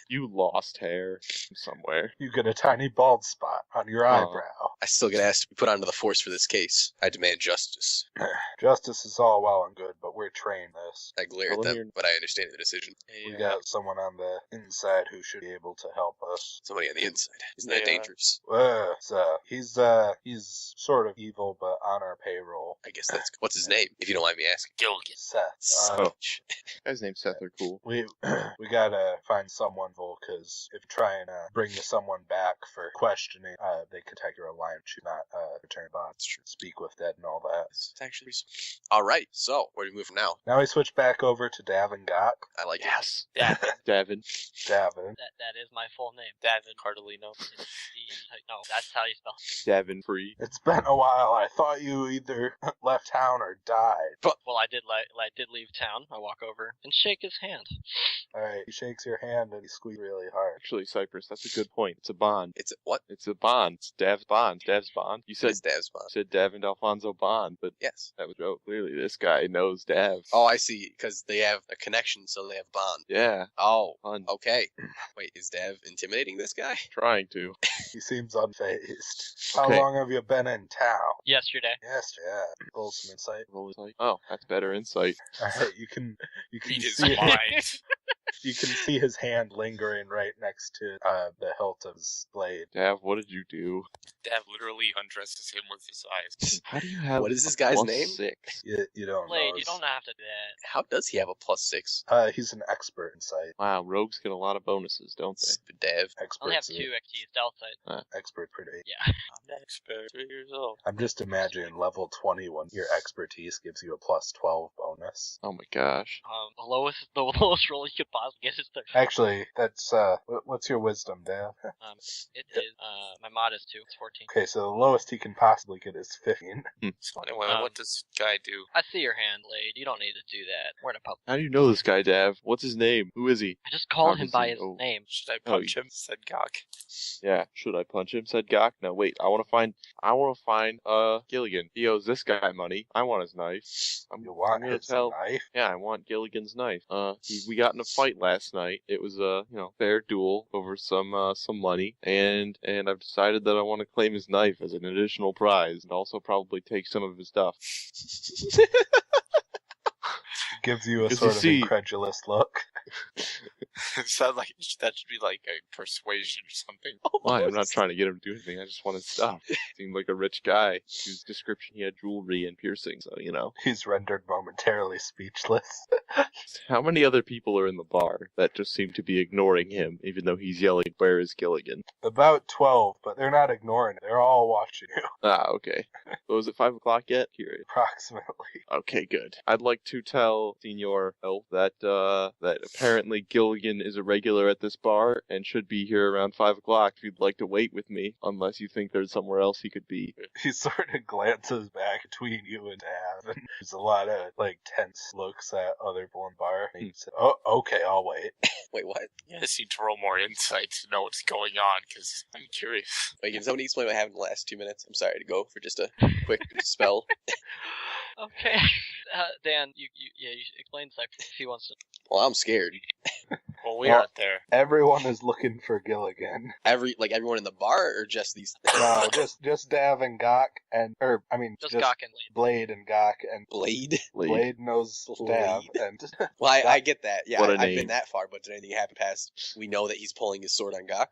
You lost hair somewhere. You get a tiny bald spot on your Aw. eyebrow. I still get asked to be put onto the force for this case. I demand justice. Justice is all well and good, but we're trained this. I glare at Well, them, here- but I understand the decision. We got someone on the inside who should be able to help us. Somebody on the inside. Isn't that Yeah. dangerous? He's sort of evil, but on our payroll. I guess that's... What's his name, if you don't mind me asking? Gilligan. Seth. Oh. Guys named Seth are cool. We gotta find someone, because if trying to bring someone back for questioning, they could take your line, should not return bonds, speak with dead and all that. It's actually... Alright, so, where do we move from now? Now we switch back over to Davin Gok. I like Yes. Davin. Davin. Davin. That is my full name. Davin Cardellino. No, that's how you spell it. Davin free. It's been a while. I thought you either left town or died. Well, I did leave town. I walk over and shake his hand. Alright, he shakes your hand and he squeezes really hard. Actually, Cypress, that's a good point. It's a bond. It's a... What? It's a bond. It's Dav's bond. Dav's Bond? You said It's Dav's Bond. said Dav and Alfonso Bond, but Yes. that was clearly this guy knows Dav. Oh, I see. Because they have a connection, so they have Bond. Yeah, Oh, fun. okay. Wait, is Dav intimidating this guy? Trying to. He seems unfazed. How Okay. long have you been in town? Yesterday. Yes, yeah. Roll some insight. Roll insight. Oh, that's better insight. Alright, you can Read his see mind. you can see his hand lingering right next to the hilt of his blade. Dav, what did you do? Dav literally undresses him with his eyes. How do you have What is this guy's plus name? 6? You don't Blade, know. you don't have to do that. How does he have a +6? He's an expert in sight. Wow, rogues get a lot of bonuses, don't they? Stupid Dav. I only have Experts. 2 XP stealth sight. Expert pretty. Yeah. I'm an expert. 3 years old. I'm just imagining level 21. Your expertise gives you a plus 12 bonus. Oh my gosh. The lowest roll you could possibly get is 30. Actually, that's what's your wisdom, Dave? It is. My mod is 2. It's 14. Okay, so the lowest he can possibly get is 15. So anyway, what does this guy do? I see your hand, Blade. You don't need to do that. We're in a public. How do you know this guy, Dav? What's his name? Who is he? I just call How him does by he his know? name. Should I Oh, punch him? Said Gok. Yeah, should I punch him? Said Gok. No, wait. I want to find Gilligan. He owes this guy money. I want his knife. You want I'm gonna his tell- knife? Yeah, I want Gilligan's knife. We got in a fight last night. It was a fair duel over some money, and I've decided that I want to claim his knife as an additional prize, and also probably take some of his stuff. Gives you a Because sort you of see- incredulous look. It sounds like that should be like a persuasion or something. Why? I'm not trying to get him to do anything. I just want his stuff. Seemed like a rich guy whose description he had jewelry and piercing. So He's rendered momentarily speechless. How many other people are in the bar that just seem to be ignoring him, even though he's yelling, "Where is Gilligan?" About 12, but they're not ignoring it. They're all watching you, Ah, okay. So is it 5 o'clock yet? Here. approximately. Okay, good. I'd like to tell Senor Elf that apparently Gilligan is a regular at this bar and should be here around 5 o'clock if you'd like to wait with me, unless you think there's somewhere else he could be. He sort of glances back between you and Av, and there's a lot of, tense looks at other people in the bar. And he said, oh, okay, I'll wait. Wait, what? Yeah, I just need to roll more insight to know what's going on, because I'm curious. Wait, can somebody explain what happened in the last 2 minutes? I'm sorry to go for just a quick spell. Okay. Dan, you explain the section if he wants to. Well, I'm scared. Well, we Well- aren't there. Everyone is looking for Gilligan. Everyone in the bar, or just these? No, just Dav and Gok, Just Gok and Blade. Blade and Gok, and Blade. Blade knows Dav, Blade. and Well, I get that. Yeah, What a I've name. been that far, but did anything happen past? We know that he's pulling his sword on Gok.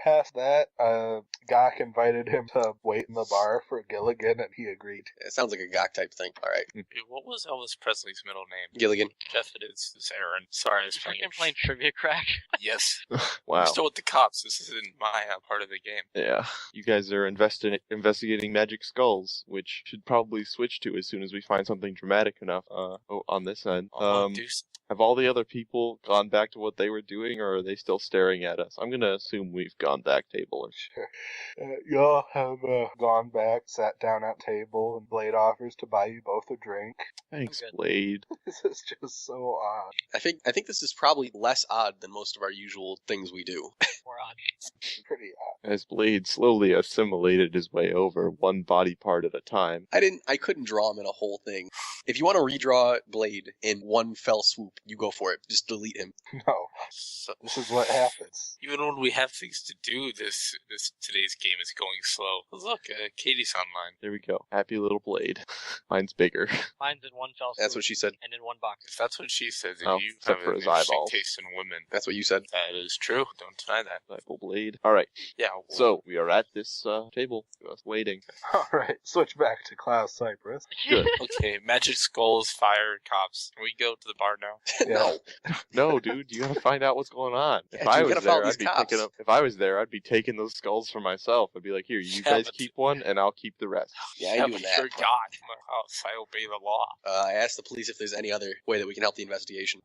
past that, Gok invited him to wait in the bar for Gilligan, and he agreed. It sounds like a Gok type thing. All right, Hey, what was Elvis Presley's middle name? Gilligan. Jeff, it is. It's Aaron. Sorry, I was You're playing. fucking playing trivia crack. Yes. Wow. I'm still with the cops. This isn't my part of the game. Yeah. You guys are investigating magic skulls, which should probably switch to as soon as we find something dramatic enough on this end. Have all the other people gone back to what they were doing, or are they still staring at us? I'm gonna assume we've gone back table. Sure. Y'all have gone back, sat down at table, and Blade offers to buy you both a drink. Thanks, I'm good. Blade. This is just so odd. I think this is probably less odd than most of our usual things we do. More odd. Pretty odd. As Blade slowly assimilated his way over, one body part at a time. I couldn't draw him in a whole thing. If you want to redraw Blade in one fell swoop, you go for it. Just delete him. No, So, this is what happens. even when we have things to do, today's game is going slow. Look, Katie's online. There we go. Happy little Blade. Mine's bigger. Mine's in one fell That's swoop what she said. and in one box. If that's what she says, if Oh, you except have for an his interesting eyeballs. taste in women, That's what you said. that is true. Don't deny that. Bible Blade. Alright, Yeah. so we are at this table, just waiting. Alright, switch back to Klaus Cypress. Good. Okay, magic skulls, fire, cops. Can we go to the bar now? No. No, dude, you gotta find out what's going on. Yeah, If dude, I we was gotta there, follow I'd these be cops. picking up. If I was there, I'd be taking those skulls for myself. I'd be like, here, you Yeah, guys but- keep one, and I'll keep the rest. Yeah, I ain't but doing that. you're God in my house. I obey the law. I asked the police if there's any other way that we can help the investigation.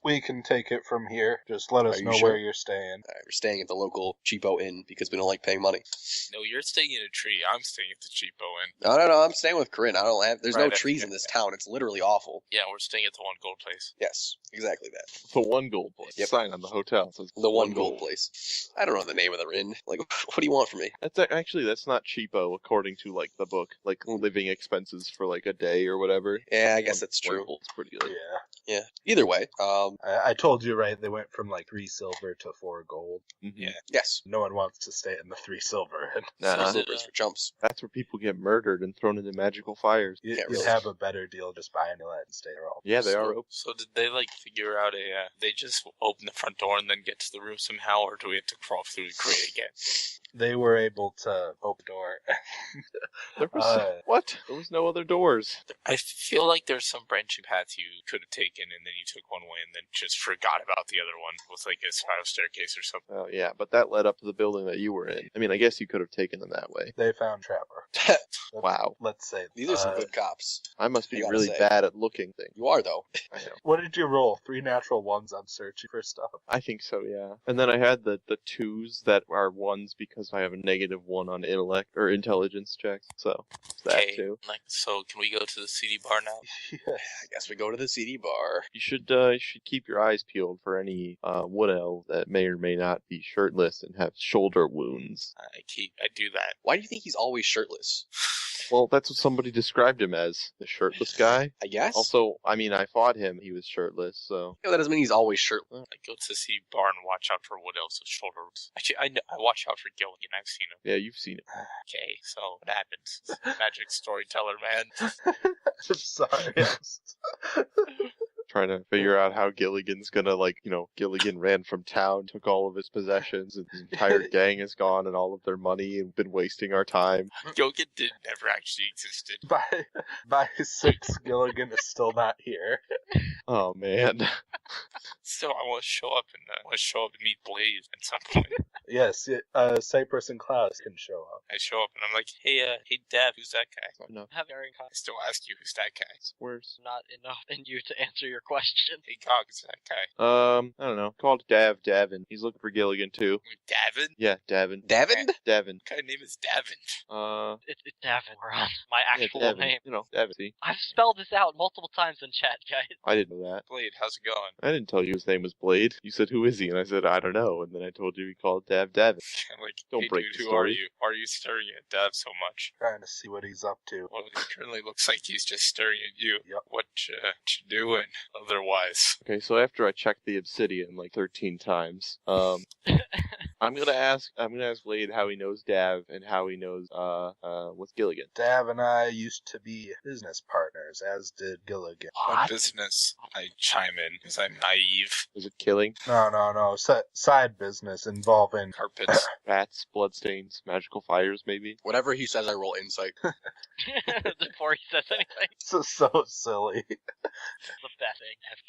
We can take it from here. Just let us Are you know sure? where you're staying. We're staying at the local cheapo inn because because we don't like paying money. No, you're staying in a tree. I'm staying at the cheapo inn. No. I'm staying with Corinne. There's no Right, trees in this town. It's literally awful. Yeah, we're staying at the one gold place. Yes, exactly that. The one gold place. Yep. Sign on the hotel says The one gold place. I don't know the name of the inn. Like, what do you want from me? That's not cheapo according to like the book. Like living expenses for like a day or whatever. Yeah, I guess that's true. It's pretty good. Yeah. Either way, I told you, right, they went from like 3 silver to 4 gold. Mm-hmm. Yeah. yes. No one wants to stay in the 3 silver. Nah, Silvers for chumps. that's where people get murdered and thrown into magical fires. You'd really. have a better deal just buying a let and stay there all. Yeah, they are open. So did they like figure out they just open the front door and then get to the room somehow, or do we have to crawl through the crate again? They were able to open the door. There was what? There was no other doors. I feel like there's some branching paths you could have taken, and then you took one way and then just forgot about the other one with like a spiral staircase or something. Oh yeah, but that led up to the building that you were in. I mean, I guess you could have taken them that way. They found Trapper. Wow. Let's say. These are some good cops. I must I be gotta really say. bad at looking things. You are, though. I know. What did you roll? 3 natural ones on searching for stuff. I think so, yeah. And then I had the 2s that are 1s because I have a -1 on intellect or intelligence checks. So that too. Like, so can we go to the CD bar now? I guess we go to the CD bar. You should keep your eyes peeled for any wood elf that may or may not be shirtless and have shoulder wounds. I do that. Why do you think he's always shirtless? Well, that's what somebody described him as, the shirtless guy. I guess. Also, I mean, I fought him. He was shirtless, so. that doesn't mean he's always shirtless. I go to the CD bar and watch out for wood elves with shoulders. Actually, I watch out for Gilligan. I've seen him. Yeah, you've seen it. Okay, so what happens? Magic storyteller, man. I'm sorry. Trying to figure out how Gilligan's gonna, Gilligan ran from town, took all of his possessions, and his entire gang is gone, and all of their money, and been wasting our time. Gilligan never actually existed. By 6, Gilligan is still not here. Oh, man. So I want to show up and meet Blaze at some point. Yes, Cypress and Klaus can show up. I show up and I'm like, hey, Dad, who's that guy? No, Have Aaron I still ask you, who's that guy? it's worse. not enough in you to answer your question. Hey, Gog, is that guy? I don't know. Called Davin. He's looking for Gilligan, too. Wait, Davin? Yeah, Davin. Davin? Davin. What kind of name is Davin? It's Davin, moron. My actual Davin. name. You know, Davin. See? I've spelled this out multiple times in chat, guys. I didn't know that. Blade, how's it going? I didn't tell you his name was Blade. You said, who is he? And I said, I don't know. And then I told you he called Davin. I'm like, Don't hey, break dude, the who story. are you? Why are you staring at Dav so much? Trying to see what he's up to. Well, it currently looks like he's just staring at you. Yep. What you doing otherwise? Okay, so after I checked the obsidian like 13 times, I'm gonna ask Blade how he knows Dav and how he knows what's Gilligan. Dav and I used to be business partners, as did Gilligan. What business? I chime in because I'm naive. Was it killing? No. Side business involving Carpets. Rats, bloodstains, magical fires, maybe? Whatever he says, I roll insight. Before he says anything. so silly. The best thing ever.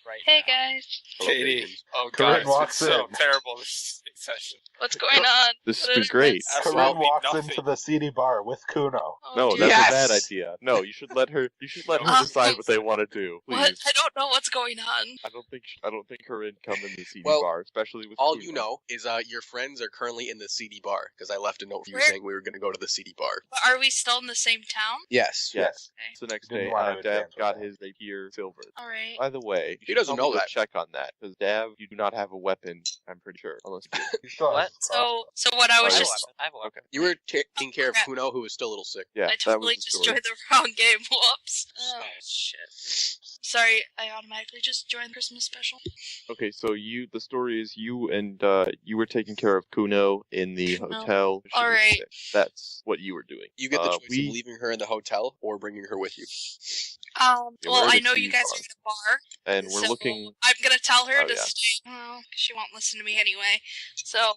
Right Hey now. guys, Katie. Oh, Corinne guys, walks it's so in. terrible this session. what's going on? This has What been is great. this? Absolutely Corinne walks nothing. into the CD bar with Kuno. Oh, No, dear. that's Yes! a bad idea. No, you should let her decide what they want to do. Please. What? I don't know what's going on. I don't think Corinne come in the CD Well, bar, especially with All Kuno. you know is your friends are currently in the CD bar, because I left a note for you Where? saying we were going to go to the CD bar. Are we still in the same town? Yes. Yes. Okay. It's the next Didn't day. want to Dav advance got with his rapier silver. All right. By the way, He doesn't know to that. check on that because Dav, you do not have a weapon. I'm pretty sure, unless you do. He still has What? his crossbow. So what I Oh, was I have a just weapon. I have a weapon. You were taking care of crap. Kuno, who was still a little sick. Yeah, I that totally was the just story. joined the wrong game. Whoops. Oh shit. Sorry, I automatically just joined the Christmas special. Okay, so the story is you and you were taking care of Kuno in the Kuno. hotel. She All was right. sick. That's what you were doing. You get the choice we- of leaving her in the hotel or bringing her with you. Yeah, Well, we're at I a know you tea guys bar. are at a bar, and we're so looking. I'm gonna tell her Oh, to yeah. stay. Well, she won't listen to me anyway. So,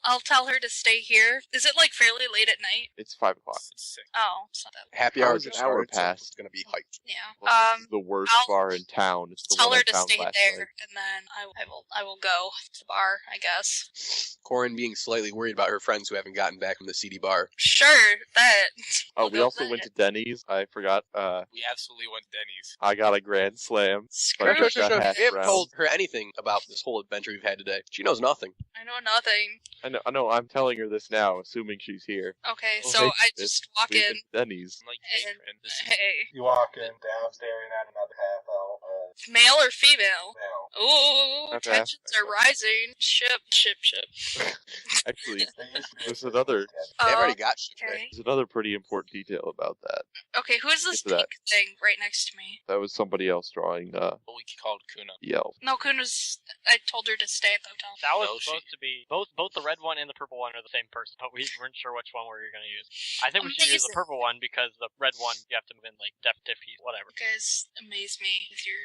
I'll tell her to stay here. Is it like fairly late at night? It's 5 o'clock. It's sick. Oh, it's not that. Happy How hour is just an hour started, so past? it's going to be hyped. Yeah. Well, this is the worst I'll bar in town. It's the Tell one her I to found stay last there, night. and then I will go to the bar, I guess. Corin being slightly worried about her friends who haven't gotten back from the CD bar. Sure, that. Oh, We'll we go also with went it. to Denny's. I forgot. We absolutely went Denny's. I got a grand slam. Screw Sure, you. got hash We haven't browns. told her anything about this whole adventure we've had today. She knows nothing. I know nothing. thing. I know. I'm telling her this now, assuming she's here. Okay, Oh, so hey, I just walk we in. went to Denny's. Like, And, patron. This is hey, You walk in, Dav staring at another half elf. male or female? Male. Ooh, Okay. tensions are rising. Ship. Actually, They used to be there's a another. They've Oh, already got shit right. okay. There's another pretty important detail about that. Okay, who is this Get to that. pink thing right next to me? That was somebody else drawing what we called Kuna. the elf. No, Kuna's. I told her to stay at the hotel. That was No, supposed to be both the red one and the purple one are the same person, but we weren't sure which one we were going to use. I think we should use the Amazing. purple one because the red one you have to move in like depth whatever. You guys amaze me with your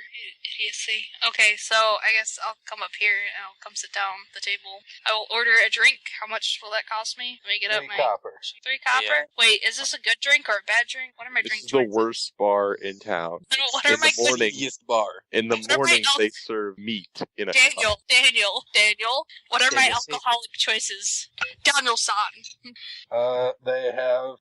idiocy. Okay, so I guess I'll come up here and I'll come sit down at the table. I will order a drink. How much will that cost me? Let me get up 3 my copper. 3 copper. Wait, is this a good drink or a bad drink? What are my This drink is the choices? worst bar in town. What are In my the morning. Easiest bar. In the What are my morning, they elf- serve meat in a Daniel, what are my Daniel, say- alcoholic choices? Daniel-san. They have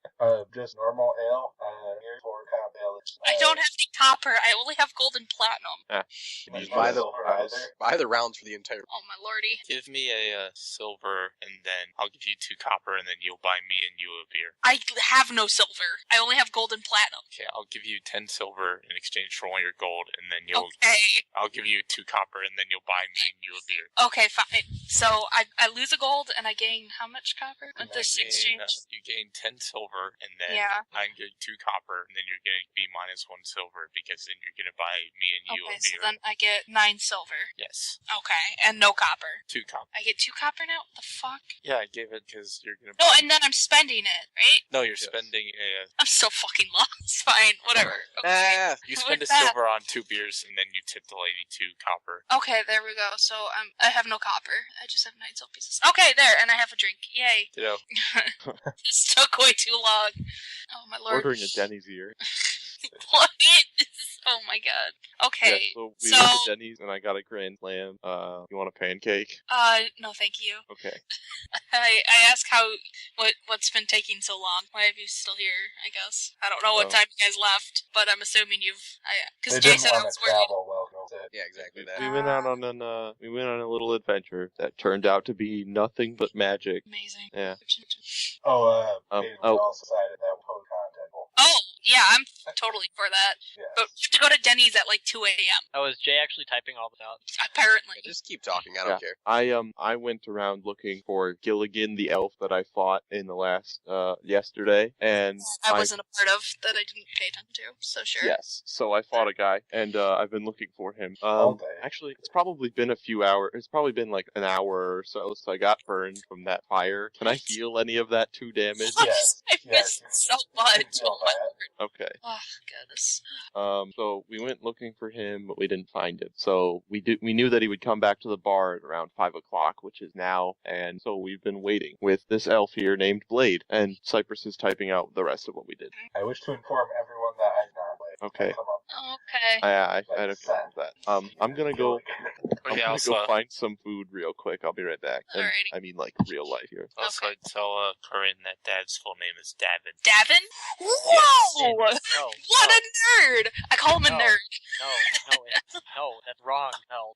just normal ale. Here's 4 cup ale. I don't have any copper. I only have gold and platinum. Use Buy my the silver prize. house. Buy the rounds for the entire. Oh my lordy. Give me a silver, and then I'll give you 2 copper, and then you'll buy me and you a beer. I have no silver. I only have gold and platinum. Okay, I'll give you 10 silver in exchange for all your gold, and then Okay. I'll give you 2 copper, and then you'll buy me and you a beer. Okay, fine. So I lose a gold and I gain how much copper with this exchange? You gain 10 silver, and then Yeah. I'm getting 2 copper, and then you're going to be minus 1 silver, because then you're going to buy me and you Okay, a so beer. then I get 9 silver. Yes, Okay, and no copper. 2 copper. I get 2 copper now? What the fuck? Yeah, I gave it because you're going to No, buy... and then I'm spending it, right? No, you're Yes. spending a... I'm so fucking lost. Fine, whatever. Okay. You What spend a was that? silver on 2 beers, and then you tip the lady 2 copper. Okay, there we go. So I have no copper. I just have 9 silver pieces. Okay, there, and I have a drink. Yay. Ditto. This took way too long. Oh my lord. Ordering a Denny's here. What? Oh my god. Okay. Yeah, so we so- went to Denny's and I got a Grand Slam. You want a pancake? No thank you. Okay. I asked what's been taking so long. Why have you still here, I guess? I don't know what Oh. time you guys left, but I'm assuming because They Jay didn't said I want was to worried. travel well. No. Yeah, exactly that. We went out on a little adventure that turned out to be nothing but magic. Amazing. Yeah. We oh. also decided that code content. Oh, yeah, I'm totally for that. Yes. But we have to go to Denny's at like 2 a.m. Oh, is Jay actually typing all this out? Apparently. Just keep talking. I don't care. I went around looking for Gilligan the elf that I fought in the last yesterday, and I wasn't a part of that. I didn't pay attention to. So sure. Yes, so I fought a guy, and I've been looking for him. All day. Actually, it's probably been a few hours. It's probably been like an hour or so. So I got burned from that fire. Can I heal any of that 2 damage? Yes. I Yes. missed so much. feel Oh my that. lord. Okay. Oh goodness. So we went looking for him, but we didn't find him. So we knew that he would come back to the bar at around 5 o'clock, which is now, and so we've been waiting with this elf here named Blade, and Cypress is typing out the rest of what we did. I wish to inform everyone that I did not play. Okay. Come up. Okay. I had a feeling of that. I'm gonna go. I'm Okay, gonna also, go find some food real quick. I'll be right back. And, Alrighty. I mean, like real life here. also Okay. tell Corinne that Dad's full name is Davin. Davin? Whoa! No. What a nerd! I call him a No. nerd. No, that's wrong. No.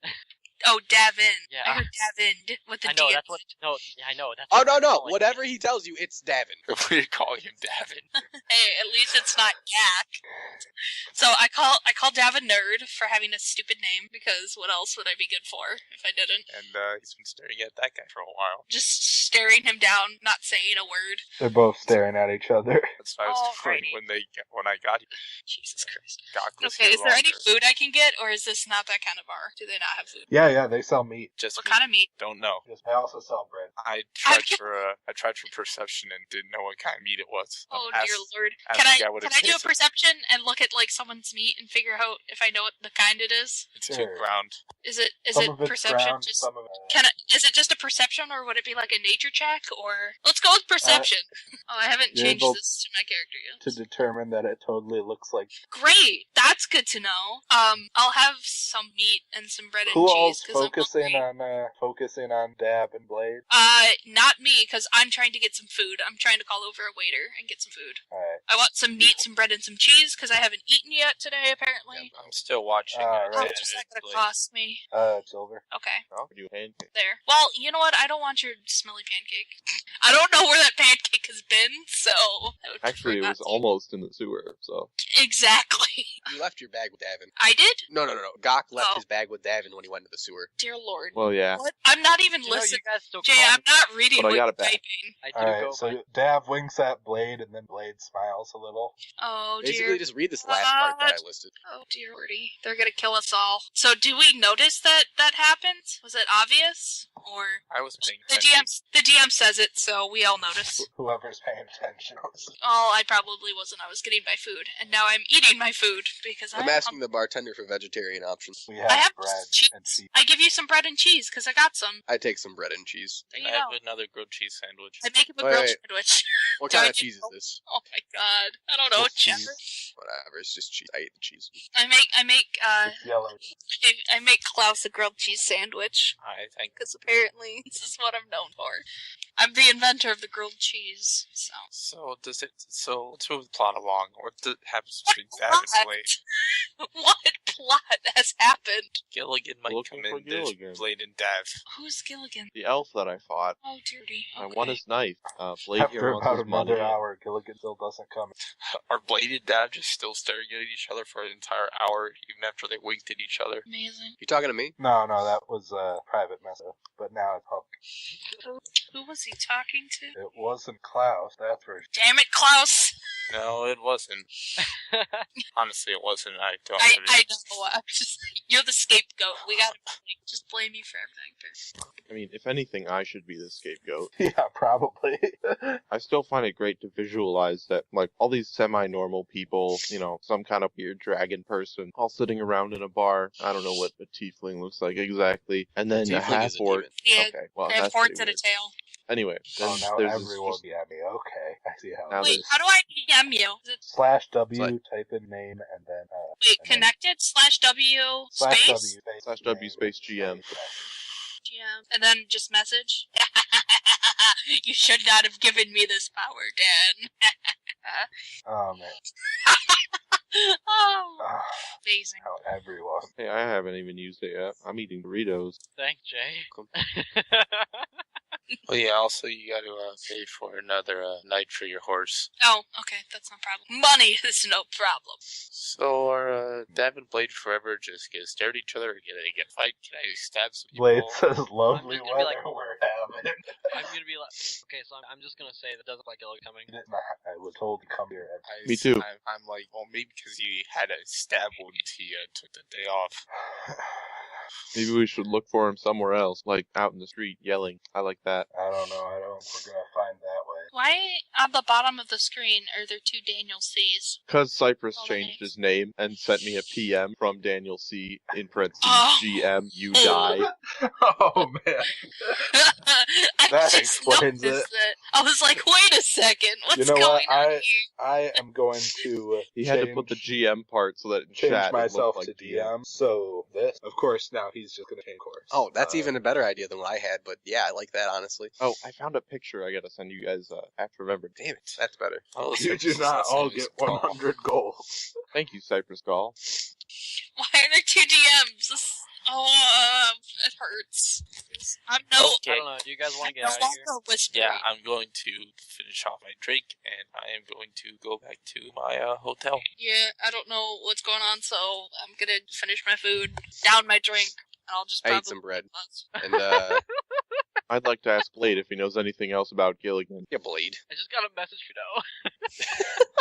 Oh, Davin. Yeah. I heard Davin with the I know, D. that's what, no, yeah, I know, that's Oh what no I'm no! calling Whatever it. he tells you, it's Davin. We're calling him Davin. Hey, at least it's not Yak. So I call Davin nerd for having a stupid name, because what else would I be good for if I didn't? And he's been staring at that guy for a while. Just staring him down, not saying a word. They're both staring at each other. That's what I was doing Alrighty. when I got here. Jesus Christ. Gok was Okay, here is there any longer. food I can get, or is this not that kind of bar? Do they not have food? Yeah, they sell meat. Just What me. kind of meat? Don't know. Yes, they also sell bread. I tried for perception and didn't know what kind of meat it was. Oh Ask- dear lord! ask Can the I guy what it do a tastes like. perception and look at like someone's meat and figure out if I know what the kind it is? It's too Sure. ground. Is it Some of it's perception? ground, Just some of it. is it just a perception, or would it be like a nature check? Or let's go with perception. Oh, I haven't you're changed able this to my character yet. to determine that it totally looks like Great, that's good to know. I'll have some meat and some bread and who cheese. else focusing on Dab and Blade? Not me, because I'm trying to get some food. I'm trying to call over a waiter and get some food. Alright. I want some meat, some bread, and some cheese, because I haven't eaten yet today, apparently. I'm still watching. Alright. How much is that going to cost me? Silver. Okay. Oh, you pancake. There. Well, you know what? I don't want your smelly pancake. I don't know where that pancake has been, so... I would Actually, it prefer was not to. almost in the sewer, so. Exactly. You left your bag with Davin. I did? No. Gok left Oh. his bag with Davin when he went to the sewer. Dear Lord. Well, yeah. What? I'm not even You know, listening. you guys still Jay, call I'm me- not reading But I what got you're it back. typing. I do Alright, go so by- Dav winks at Blade, and then Blade smiles a little. Oh, Basically, dear. just read this last part that I listed. Oh, dear lordy. They're gonna kill us all. So, do we notice that happened? Was it obvious? Or... I was paying The attention. DM says it, so we all notice. Whoever's paying attention. Oh, I probably wasn't. I was getting my food, and now I'm eating my food because I'm asking the bartender for vegetarian options. We I have bread and cheese. cheese. I give you some bread and cheese because I got some. I take some bread and cheese. There Can you I go. have another grilled cheese sandwich? I make him a Wait, grilled wait. sandwich. What Do kind I of get- cheese is this? Oh my god! I don't know, Just cheddar. cheese. Whatever, it's just cheese. I eat the cheese. I make It's yellow. I make Klaus a grilled cheese sandwich I think. because apparently this is what I'm known for. I'm the inventor of the grilled cheese. So So let's move the plot along. What happens between Dab and Blade? what plot has happened? Gilligan might Looking come for in. There's Gilligan. Blade and Dav. Who's Gilligan? The elf that I fought, Oh, dearty. I Okay. want his knife. Blade After here wants about his money. another hour, Gilligan still doesn't come. Are Blade and Dav just still staring at each other for an entire hour, even after they winked at each other? Amazing. You talking to me? No, that was a private message. But now it's public. Who was he talking to? It wasn't Klaus, that's for Damn it, Klaus! No, it wasn't. Honestly, it wasn't. I don't. I have any- know. I'm just you're the scapegoat. We gotta just blame you for everything. I mean, if anything, I should be the scapegoat. Yeah, probably. I still find it great to visualize that, like, all these semi-normal people, you know, some kind of weird dragon person, all sitting around in a bar. I don't know what a tiefling looks like exactly. And then a Tiefling is a half-orc. demon. Yeah, Okay, well, they have that's horns pretty and a weird. tail. Anyway, then Oh, now there's this everyone just- DM me. Okay, I see how. Now Wait, there's- how do I DM you? Is it, /W, Like- type in name, and then wait, and then connected /W /W space /W space GM. GM and then just message. You should not have given me this power, Dan. Oh man, Oh, Ah, amazing. how everyone. Hey, I haven't even used it yet. I'm eating Doritos. Thanks, Jay. Oh yeah. Also, you got to pay for another night for your horse. Oh, okay, that's no problem. Money is no problem. So are Dav and Blade forever just gonna stare at each other, or can they get fight? Can I stab some people? Blade says lovely I'm just gonna be weather like- we're having. I'm gonna be like, okay, so I'm just gonna say that doesn't look like Gilligan coming. I was told to come here. Me too. I'm like, well, maybe because you had a stab wound, he took the day off. Maybe we should look for him somewhere else, like out in the street yelling. I like that. I don't know. I don't. We're gonna find that way. Why on the bottom of the screen are there two Daniel C's? Because Cypress Oh, changed nice. his name and sent me a PM from Daniel C. in parentheses, Oh. GM, you die. Oh man. I That just explains noticed that. I was like, wait a second, what's You know going what? on here? I am going to. He had to put the GM part so that in change chat myself it looked to like DM. So this, of course, now he's just gonna change course. Oh, that's even a better idea than what I had, but yeah, I like that, honestly. Oh, I found a picture I gotta send you guys after remember. Damn it, that's better. Oh, You do not all get 100 gold. Thank you, Cypress Gall. Why are there two DMs? It hurts. I'm no. Okay. I don't know. Do you guys want to get no out of here? longer whispering. Yeah, I'm going to finish off my drink, and I am going to go back to my hotel. Yeah, I don't know what's going on, so I'm gonna finish my food, down my drink, and I'll just I probably. ate some bread. What? And, I'd like to ask Blade if he knows anything else about Gilligan. yeah, Blade. I just got a message, you know.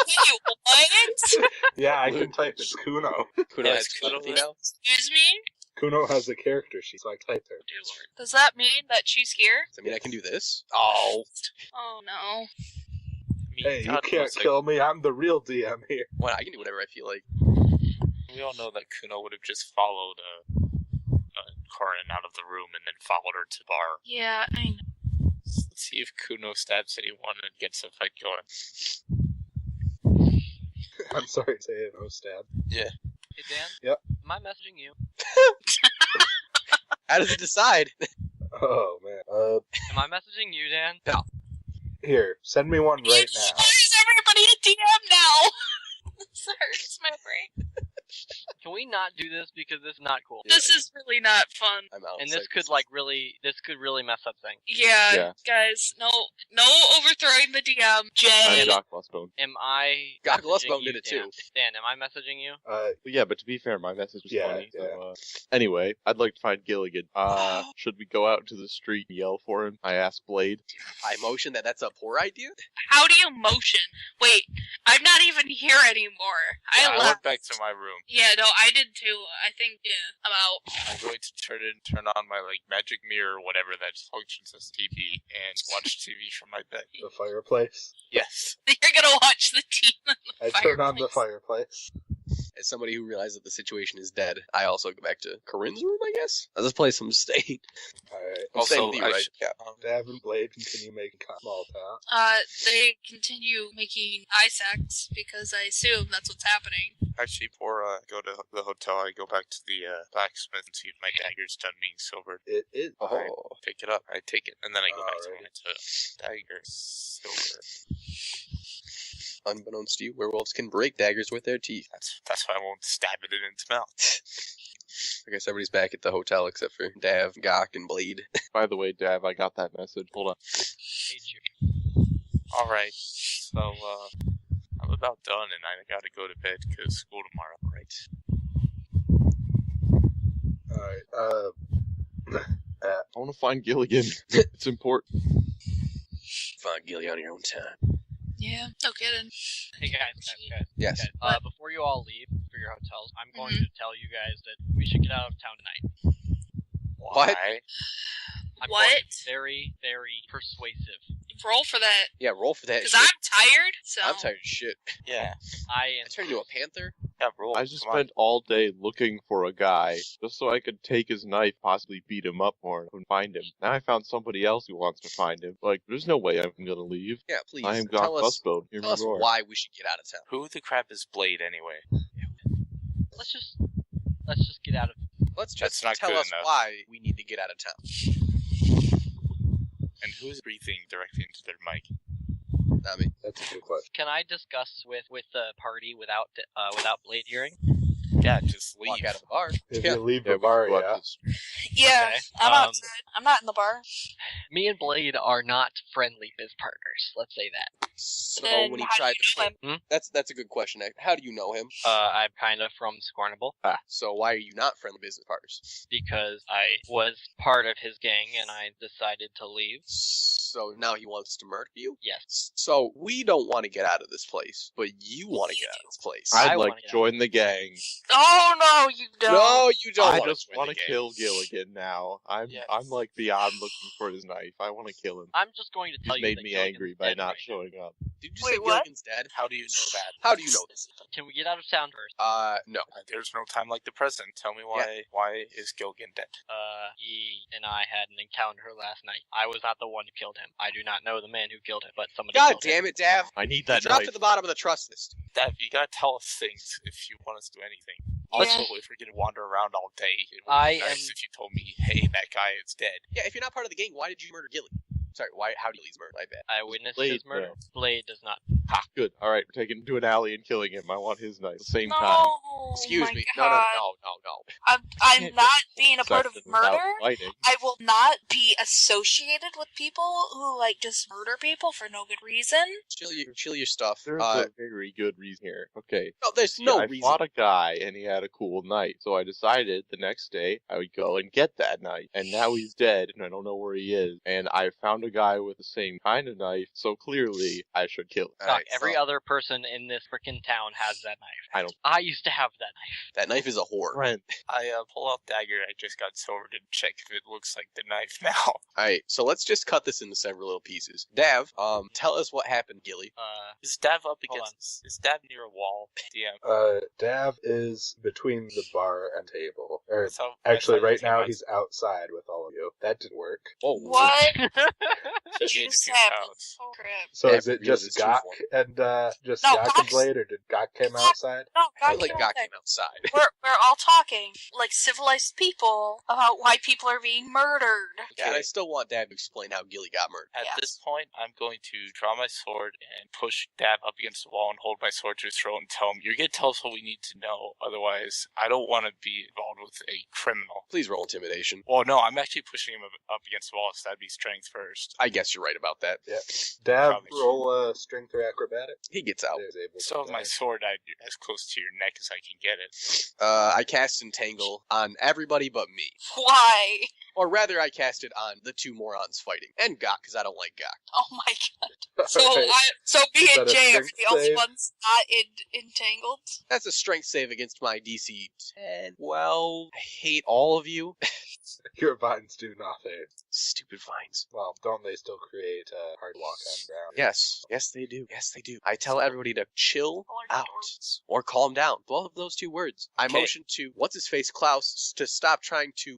Wait, what? Yeah, I can type it's Kuno. Kuno Yes, has Kuno telepathy has- now? Excuse me? Kuno has a character sheet, so I typed her. Dear Lord. Does that mean that she's here? Does that mean I can do this? Oh. Oh no. I mean, Hey, you God can't knows, like, kill me. I'm the real DM here. Well, I can do whatever I feel like. We all know that Kuno would have just followed Corin out of the room and then followed her to the bar. Yeah, I know. Let's see if Kuno stabs anyone and gets a fight going. I'm sorry to say it, no stab. Hey, Dan? Yep. Am I messaging you? How does it decide? Oh man. Am I messaging you, Dan? Here, send me one right Why now. is everybody a DM now? This hurts my brain. Can we not do this because this is not cool? This is really not fun. I'm out. And this could really mess up things. Yeah, guys, no overthrowing the DM. Jay. Doc Lustbone. Am I? Doc messaging Lustbone you, did it Dan? too. Dan, am I messaging you? Yeah, but to be fair, my message was Yeah, funny. yeah. So, anyway, I'd like to find Gilligan. Should we go out into the street and yell for him? I asked Blade. I motion that's a poor idea. How do you motion? Wait, I'm not even here anymore. I I went left. back to my room. Yeah, no, I did too. I think, I'm out. I'm going to turn on my magic mirror or whatever that functions as TV and watch TV from my bed. The fireplace. Yes. You're gonna watch the team. I turn on the fireplace. As somebody who realized that the situation is dead, I also go back to Corinne's room, I guess. This place I'm staying. Alright. I'm staying Also, with you, I right? should- Yeah. Dav and Blade continue making small talk. They continue making eye sacs because I assume that's what's happening. Actually, before I go to the hotel, I go back to the blacksmith and see if my dagger's done being silvered. It is. I pick it up, I take it, and then I go back to Alright. my dagger silver. Unbeknownst to you, werewolves can break daggers with their teeth. That's why I won't stab it in its mouth. I guess everybody's back at the hotel except for Dav, Gok, and Blade. By the way, Dav, I got that message. Hold on. Hate you. Alright, so, I'm about done and I gotta go to bed because school tomorrow. Alright, I want to find Gilligan. It's important. Find Gilly on your own time. Yeah, no kidding. Hey guys. Yes. Guys, before you all leave for your hotels, I'm going to tell you guys that we should get out of town tonight. What? Why? I'm What? going to be very, very persuasive. Roll for that. Yeah, roll for that Because shit. I'm tired, so. I'm tired of shit. Yeah. I turned into a panther? Yeah, roll. I just Come on. spent all day looking for a guy just so I could take his knife, possibly beat him up more, and find him. Now I found somebody else who wants to find him. Like, there's no way I'm gonna leave. Yeah, please. I am tell Gok us, Lustbone. Hear tell me us roar. why we should get out of town. Who the crap is Blade anyway? Let's just get out of. Let's just That's not tell good us enough. why we need to get out of town. And who's breathing directly into their mic? Not me. that's a good question. Can I discuss with the party without Blade hearing? Yeah, just leave. Walk out of the bar. If Yeah. you leave Yeah, the we bar, go out yeah. to the street. Yeah, Okay, I'm um, outside. I'm not in the bar. Me and Blade are not friendly biz partners. Let's say that. So Then when he how do tried you to know flip, him? that's a good question. How do you know him? I'm kind of from Scornable So why are you not friendly business partners? because I was part of his gang and I decided to leave. So now he wants to murder you? Yes. So we don't want to get out of this place, but you want to get out of this place. I I'd wanna like to get out. join the gang. Oh, no, you don't. No, you don't. I wanna just join want the to gang. kill Gilligan now. I'm Yes. like beyond looking for his knife. I want to kill him. I'm just going to tell He's you made that me Gilligan's angry by dead not right now. showing up. Did you Wait, say what? Gilligan's dead? How do you know that? How do you know this? Can we get out of town first? No. There's no time like the present. Tell me why is Gilligan dead? He and I had an encounter last night. I was not the one who killed him. I do not know the man who killed him, but somebody God killed him. damn it, Dav. I need that Drop knife. to the bottom of the trust list. Dad, you gotta tell us things if you want us to do anything. Yeah. Also, if we're gonna wander around all day, it would I be nice am- if you told me, hey, that guy is dead. Yeah, if you're not part of the gang, why did you murder Gilly? Sorry, how did Gilly's murder? My bad. I witnessed Blade, his murder. Blade does not. Ha, good. All right, we're taking him to an alley and killing him. I want his knife at the same No, time. Excuse my me. God. No. I'm not being a part of Accept it without murder. fighting. I will not be associated with people who, just murder people for no good reason. Chill your stuff. There's a very good reason here. Okay. No, there's See, no I reason. fought a guy and he had a cool knife, so I decided the next day I would go and get that knife. And now he's dead, and I don't know where he is. And I found a guy with the same kind of knife, so clearly I should kill him. All Doc, right, every so other person in this freaking town has that knife. I don't. I used to have that knife. that knife is a whore. Friend, I pull out dagger I just got silvered and check if it looks like the knife now. All right, so let's just cut this into several little pieces. Dav, tell us what happened, Gilly. Is Dav up Hold against? Is Dav near a wall? DM. Dav is between the bar and table. Or So, actually, that's how you right came now out. he's outside with all of you. That didn't work. Whoa. What? He What gained a just few happened? pounds. Oh crap. So Yeah, is it reveals just his true Gok form. and just No, Gok and Gok's- Blade, or did Gok came Gok- outside? No, I God like came Gok outside. came outside. We're all talking like civilized people about why people are being murdered. Yeah, and I still want Dad to explain how Gilly got murdered. At Yes. this point, I'm going to draw my sword and push Dab up against the wall and hold my sword to his throat and tell him, "You're going to tell us what we need to know. Otherwise, I don't want to be involved with a criminal." Please roll intimidation. Well, no, I'm actually pushing him up against the wall, so that'd be strength first. I guess you're right about that. Yeah. Dab, Probably. roll strength or acrobatic. He gets out. Is able So to with my die. sword as close to your neck as I can get it. I cast Entangle on everybody but me. Why? Or rather, I cast it on the two morons fighting. And Gok, because I don't like Gok. Oh my god. So Alright. so me Is and that a Jay are strength the only save? ones not entangled. That's a strength save against my DC 10. Well, I hate all of you. Your vines do nothing. Stupid vines. Well, don't they still create a hard walk on ground? Yes. Yes, they do. Yes, they do. I tell everybody to chill All our out. doors. Or calm down. Both of those two words. I Okay. motion to what's-his-face Klaus to stop trying to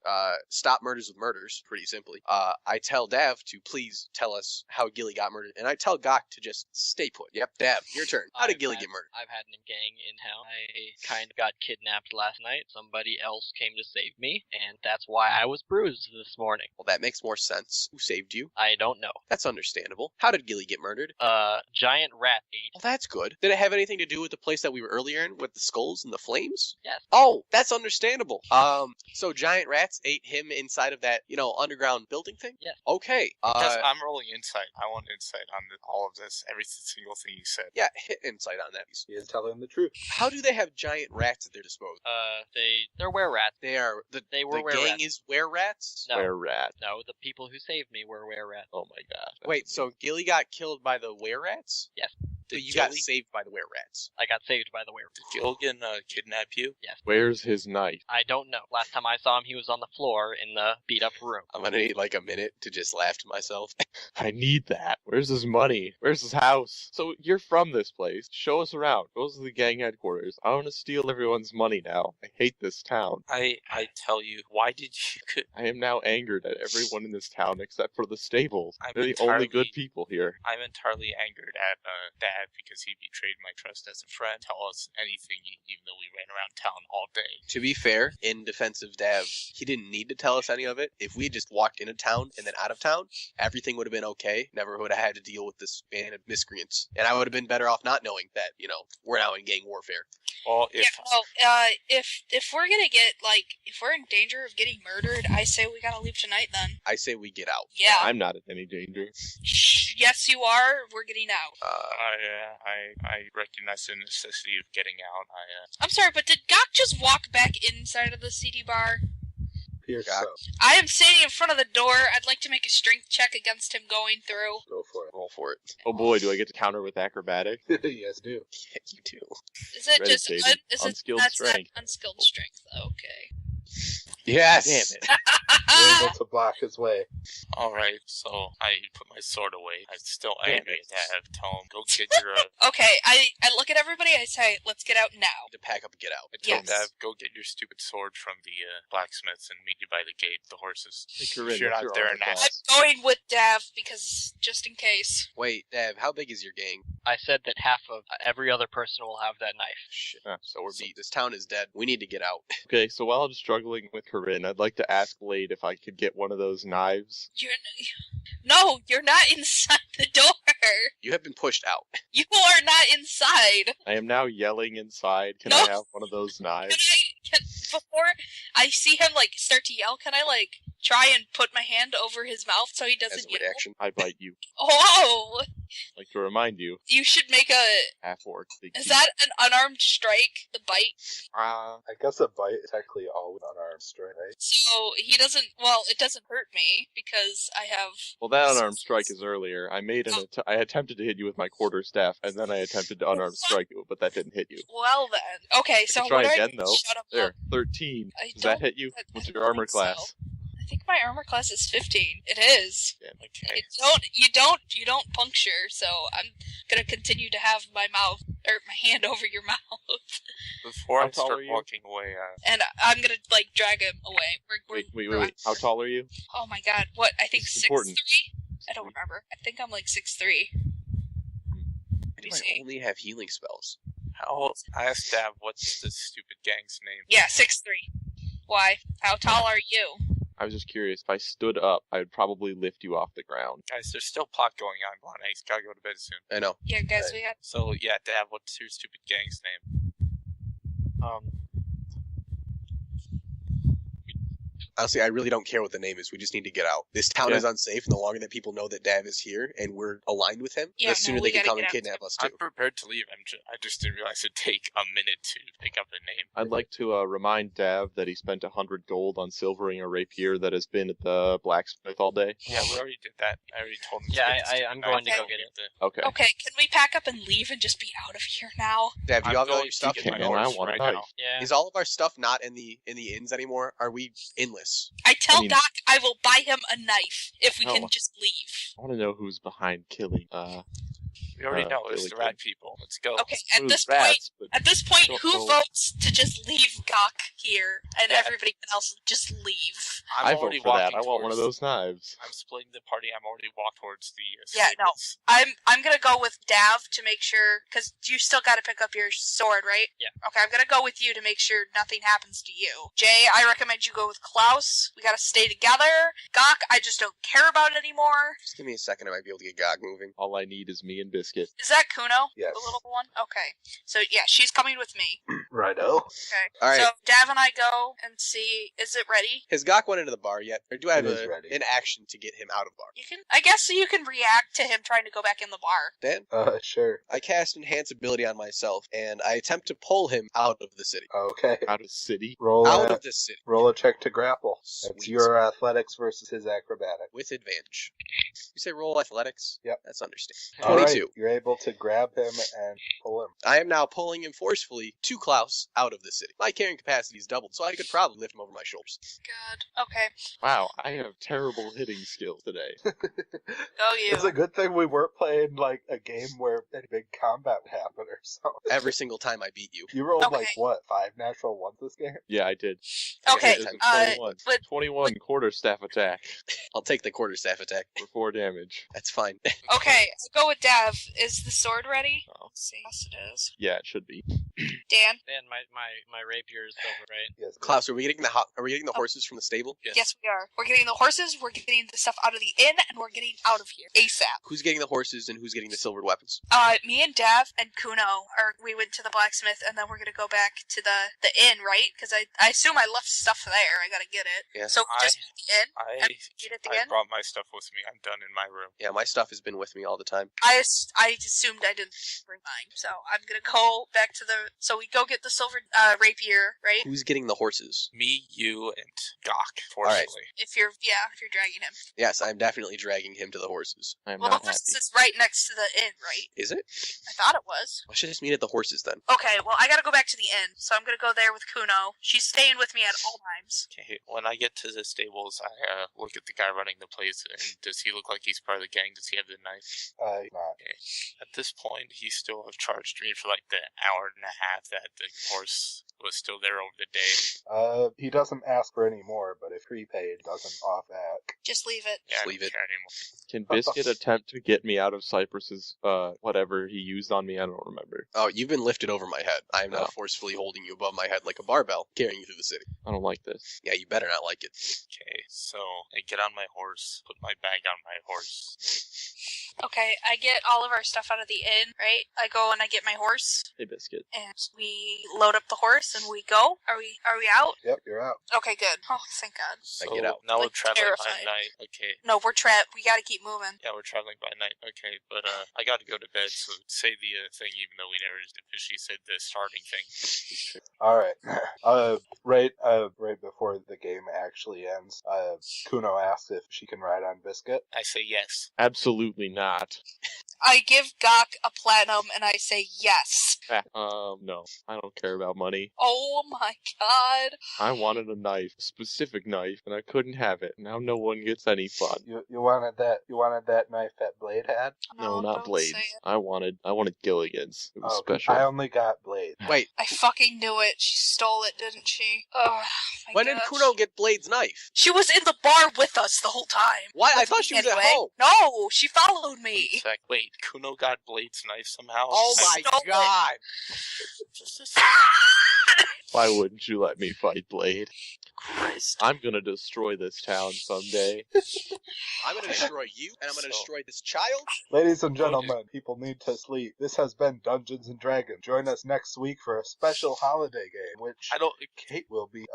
stop murders with murders, pretty simply. I tell Dav to please tell us how Gilly got murdered, and I tell Gok to just stay put. Yep, Dav, your turn. How did I've Gilly had- get murdered? I've had a gang in town. I kind of got kidnapped last night. Somebody else came to save me, and that's why I was bruised this morning. Well, that makes more sense. Who saved you? I don't know. That's understandable. How did Gilly get murdered? Giant rat ate. Well, that's good. Did it have anything to do with the place that we were earlier in with the skulls and the flames? Yes. Oh, that's understandable. So giant rats ate him inside of that, underground building thing? Yes. Okay. Yes, I'm rolling insight. I want insight on all of this, every single thing you said. Yeah, hit insight on that. He is telling the truth. How do they have giant rats at their disposal? They're were rats. They are They were the were gang rats. is were rats? No. Were rat. No, the people who saved me were were rats. Oh my god. Wait, so Gilly got killed by the were rats? Yes. So Did you got Gilly- saved by the were rats. I got saved by the were. Did Gilligan kidnap you? Where's his knife? I don't know. Last time I saw him, he was on the floor in the beat up room. I'm gonna need like a minute to just laugh to myself. I need that. Where's his money? Where's his house? So you're from this place. Show us around. Go to the gang headquarters. I want to steal everyone's money now. I hate this town. I tell you, why did you... I am now angered at everyone in this town except for the stables. I'm They're the only entirely- good people here. I'm entirely angered at Dad because he betrayed my trust as a friend. Tell us anything, even though we ran around town all day. To be fair, in defense of Dav, he didn't need to tell us any of it. If we had just walked into town and then out of town, everything would have been okay. Never would have had to deal with this band of miscreants. And I would have been better off not knowing that, we're now in gang warfare. Well, if If we're gonna get if we're in danger of getting murdered, I say we gotta leave tonight. Then. I say we get out. Yeah. I'm not in any danger. Yes, you are. We're getting out. I recognize the necessity of getting out. I'm sorry, but did Gok just walk back inside of the CD bar? Appears Gok. so. I am standing in front of the door. I'd like to make a strength check against him going through. Go for Roll for it. Oh boy, do I get to counter with acrobatic? it. Yes, do. Yeah, you do. Is it just Meditated. is it Unskilled that's not strength. unskilled strength? Okay. Yes! Damn it. You're able to block his way. Alright, so I put my sword away. I'm still angry at Dad. Tell him, go get your... Okay, I look at everybody. I say, let's get out now. To pack up and get out. I tell Yes. Dad, go get your stupid sword from the blacksmiths and meet you by the gate, the horses. Hey, Corinne, If you're what's not your there armor now. class? I'm going with Dav because just in case. Wait, Dav, how big is your gang? I said that half of every other person will have that knife. Shit. Ah, So we're beat. This town is dead. We need to get out. Okay, so while I'm struggling with Corinne, I'd like to ask Blade if I could get one of those knives. No, you're not inside the door. You have been pushed out. You are not inside. I am now yelling inside. Can No. I have one of those knives? Before I see him start to yell, can I try and put my hand over his mouth so he As doesn't a yell? reaction. I bite you. Oh, I'd like to remind you, you should make a. half-orc. big Is teeth. that an unarmed strike? The bite. I guess a bite is technically always unarmed strike, right? So he doesn't. Well, it doesn't hurt me because I have. Well, that unarmed strike is earlier. I made I attempted to hit you with my quarterstaff, and then I attempted to unarmed strike you, but that didn't hit you. Well then. Okay, so I can try what again, I though. Shut up. There, 13. I Does that don't- hit you? I What's don't your armor think so. class? I think my armor class is 15. It is. Damn, Okay. You don't puncture, so I'm gonna continue to have my hand over your mouth, Before How I tall start are you? walking away, and I'm gonna drag him away. Wait. How tall are you? Oh my god, what? I think This is 6'3". important. I'd don't remember. I think I'm like 6'3". Why do I only have healing spells? I asked Dav, what's this stupid gang's name? Yeah, 6'3". Why? How tall are you? I was just curious. If I stood up, I would probably lift you off the ground. Guys, there's still plot going on. Come on, I gotta go to bed soon. I know. Yeah, guys, we got. So, yeah, Dav, what's your stupid gang's name? Honestly, I really don't care what the name is. We just need to get out. This town is unsafe, and the longer that people know that Dav is here and we're aligned with him, the sooner they can come and kidnap us, too. I'm prepared to leave. I just didn't realize it'd take a minute to pick up a name. I'd like to remind Dav that he spent 100 gold on silvering a rapier that has been at the blacksmith all day. Yeah, we already did that. I already told him. Yeah, I'm going to go get it. Okay. Okay, can we pack up and leave and just be out of here now? Dav, do you have all your stuff? I want a knife. Yeah. Is all of our stuff not in the inns anymore? Are we inless? I tell Doc I will buy him a knife if we can just leave. I want to know who's behind killing. We already know it's the rat people. Let's go. Okay, at this point, who votes to just leave Gok here and everybody else just leave? I vote for that. I want one of those knives. I'm splitting the party. I'm already walking towards the. I'm gonna go with Dav to make sure, because you still got to pick up your sword, right? Yeah. Okay, I'm gonna go with you to make sure nothing happens to you. Jay, I recommend you go with Klaus. We gotta stay together. Gok, I just don't care about anymore. Just give me a second. I might be able to get Gog moving. All I need is me and Biscuit. Is that Kuno? Yes. The little one? Okay. So, yeah, she's coming with me. Righto. Okay. All right. So, Dav and I go and see, is it ready? Has Gok went into the bar yet? Or do I have It is ready. an action to get him out of bar? I guess you can react to him trying to go back in the bar. Dan? Sure. I cast Enhance Ability on myself, and I attempt to pull him out of the city. Okay. Out of the city? Out of the city. Roll a check to grapple. Sweet. That's your athletics versus his acrobatic. With advantage. You say roll athletics? Yep. That's understandable. All 22. right, you're able to grab him and pull him. I am now pulling him forcefully to Klaus out of the city. My carrying capacity is doubled, so I could probably lift him over my shoulders. God. Okay. Wow, I have terrible hitting skills today. Go you. It's a good thing we weren't playing like a game where any big combat would happen or something. Every single time I beat you. You rolled Okay. like what, 5 natural ones this game? Yeah, I did. Okay, It was a 21. but 21 quarterstaff attack I'll take the quarterstaff attack. for 4 damage. That's fine. okay, I'll go with Dav. Is the sword ready? Oh. Let's see. Yes, it is. Yeah, it should be. Dan? Dan, my rapier is silver, right? Yes. Klaus, are we getting the horses from the stable? Yes, we are. We're getting the horses, we're getting the stuff out of the inn, and we're getting out of here ASAP. Who's getting the horses and who's getting the silvered weapons? Me and Dav and Kuno we went to the blacksmith, and then we're gonna go back to the inn, right? Because I assume I left stuff there. I gotta get it. Yeah. So just the inn. I Get it again. brought my stuff with me. I'm done in my room. Yeah, my stuff has been with me all the time. I assumed I didn't bring mine, so I'm gonna go back to the. So we go get the silver rapier, right? Who's getting the horses? Me, you, and Gok. right. Fortunately. If you're dragging him. Yes, I'm definitely dragging him to the horses. I am Well, the not horses happy. is right next to the inn, right? Is it? I thought it was. I should just meet at the horses then. Okay, well, I gotta go back to the inn, so I'm gonna go there with Kuno. She's staying with me at all times. Okay, when I get to the stables, I look at the guy running the place, and does he look like he's part of the gang? Does he have the knife? Not. Okay. At this point, he still have charged me for like the hour and a half that the horse was still there over the day. He doesn't ask for any more, but if prepaid, doesn't off back. Just leave it. Yeah, Leave I don't it. care anymore. Can Biscuit attempt to get me out of Cypress's, whatever he used on me? I don't remember. Oh, you've been lifted over my head. I am now forcefully holding you above my head like a barbell, carrying you through the city. I don't like this. Yeah, you better not like it. Okay, so I get on my horse, put my bag on my horse. Okay, I get all of our stuff out of the inn, right? I go and I get my horse, Hey, Biscuit. and we load up the horse and we go. Are we out? Yep, you're out. Okay, good. Oh, thank God. So get out. now we're Like, traveling terrified. by night. Okay. No, we're trapped. We gotta keep moving. Yeah, we're traveling by night. Okay, but I got to go to bed, so say the thing, even though we never officially said the starting thing. All right. Right before the game actually ends, Kuno asks if she can ride on Biscuit. I say yes. Absolutely not. I give Gok a platinum and I say yes. No, I don't care about money. Oh my god. I wanted a knife, a specific knife, and I couldn't have it. Now no one gets any fun. You wanted that knife that Blade had? No, not don't Blades. say it. I wanted Gilligan's. It was Oh, special. I only got Blade. Wait, I fucking knew it. She stole it, didn't she? Oh my when gosh. did Kuno get Blade's knife? She was in the bar with us the whole time. Why? I With thought me she was at anyway. home. No, she followed me. In fact, wait, Kuno got Blade's knife somehow? Oh I my stole it. god. Why wouldn't you let me fight Blade? Christ. I'm gonna destroy this town someday. I'm gonna destroy you, and I'm gonna destroy this child. Ladies and gentlemen, people need to sleep. This has been Dungeons and Dragons. Join us next week for a special holiday game, which I don't. Kate will be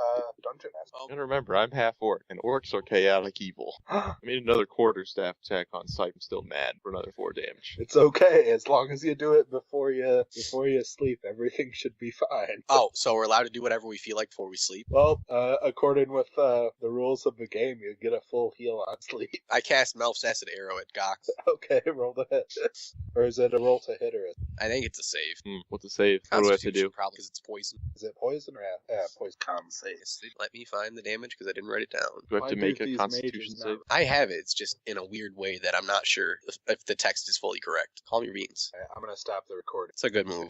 dungeon master. Oh, And remember, I'm half orc, and orcs are chaotic evil. I made another quarterstaff attack on sight. I'm still mad for another 4 damage. It's okay as long as you do it before you sleep. Everything should be fine. oh, so we're allowed to do whatever we feel like before we sleep. Well, according with the rules of the game, you get a full heal on sleep. I cast Melf's acid arrow at Gox. Okay, roll to hit. Or is it a roll to hit, or I think it's a save. What's the save? What do I have to Constitution, do? Probably because it's poison. is it poison or poison? Con save. Let me find the damage because I didn't write it down. Do I have Why to do make a these constitution mages save? not- I have it. It's just in a weird way that I'm not sure if the text is fully correct. Calm your beans. Okay, I'm gonna stop the recording. It's a good move.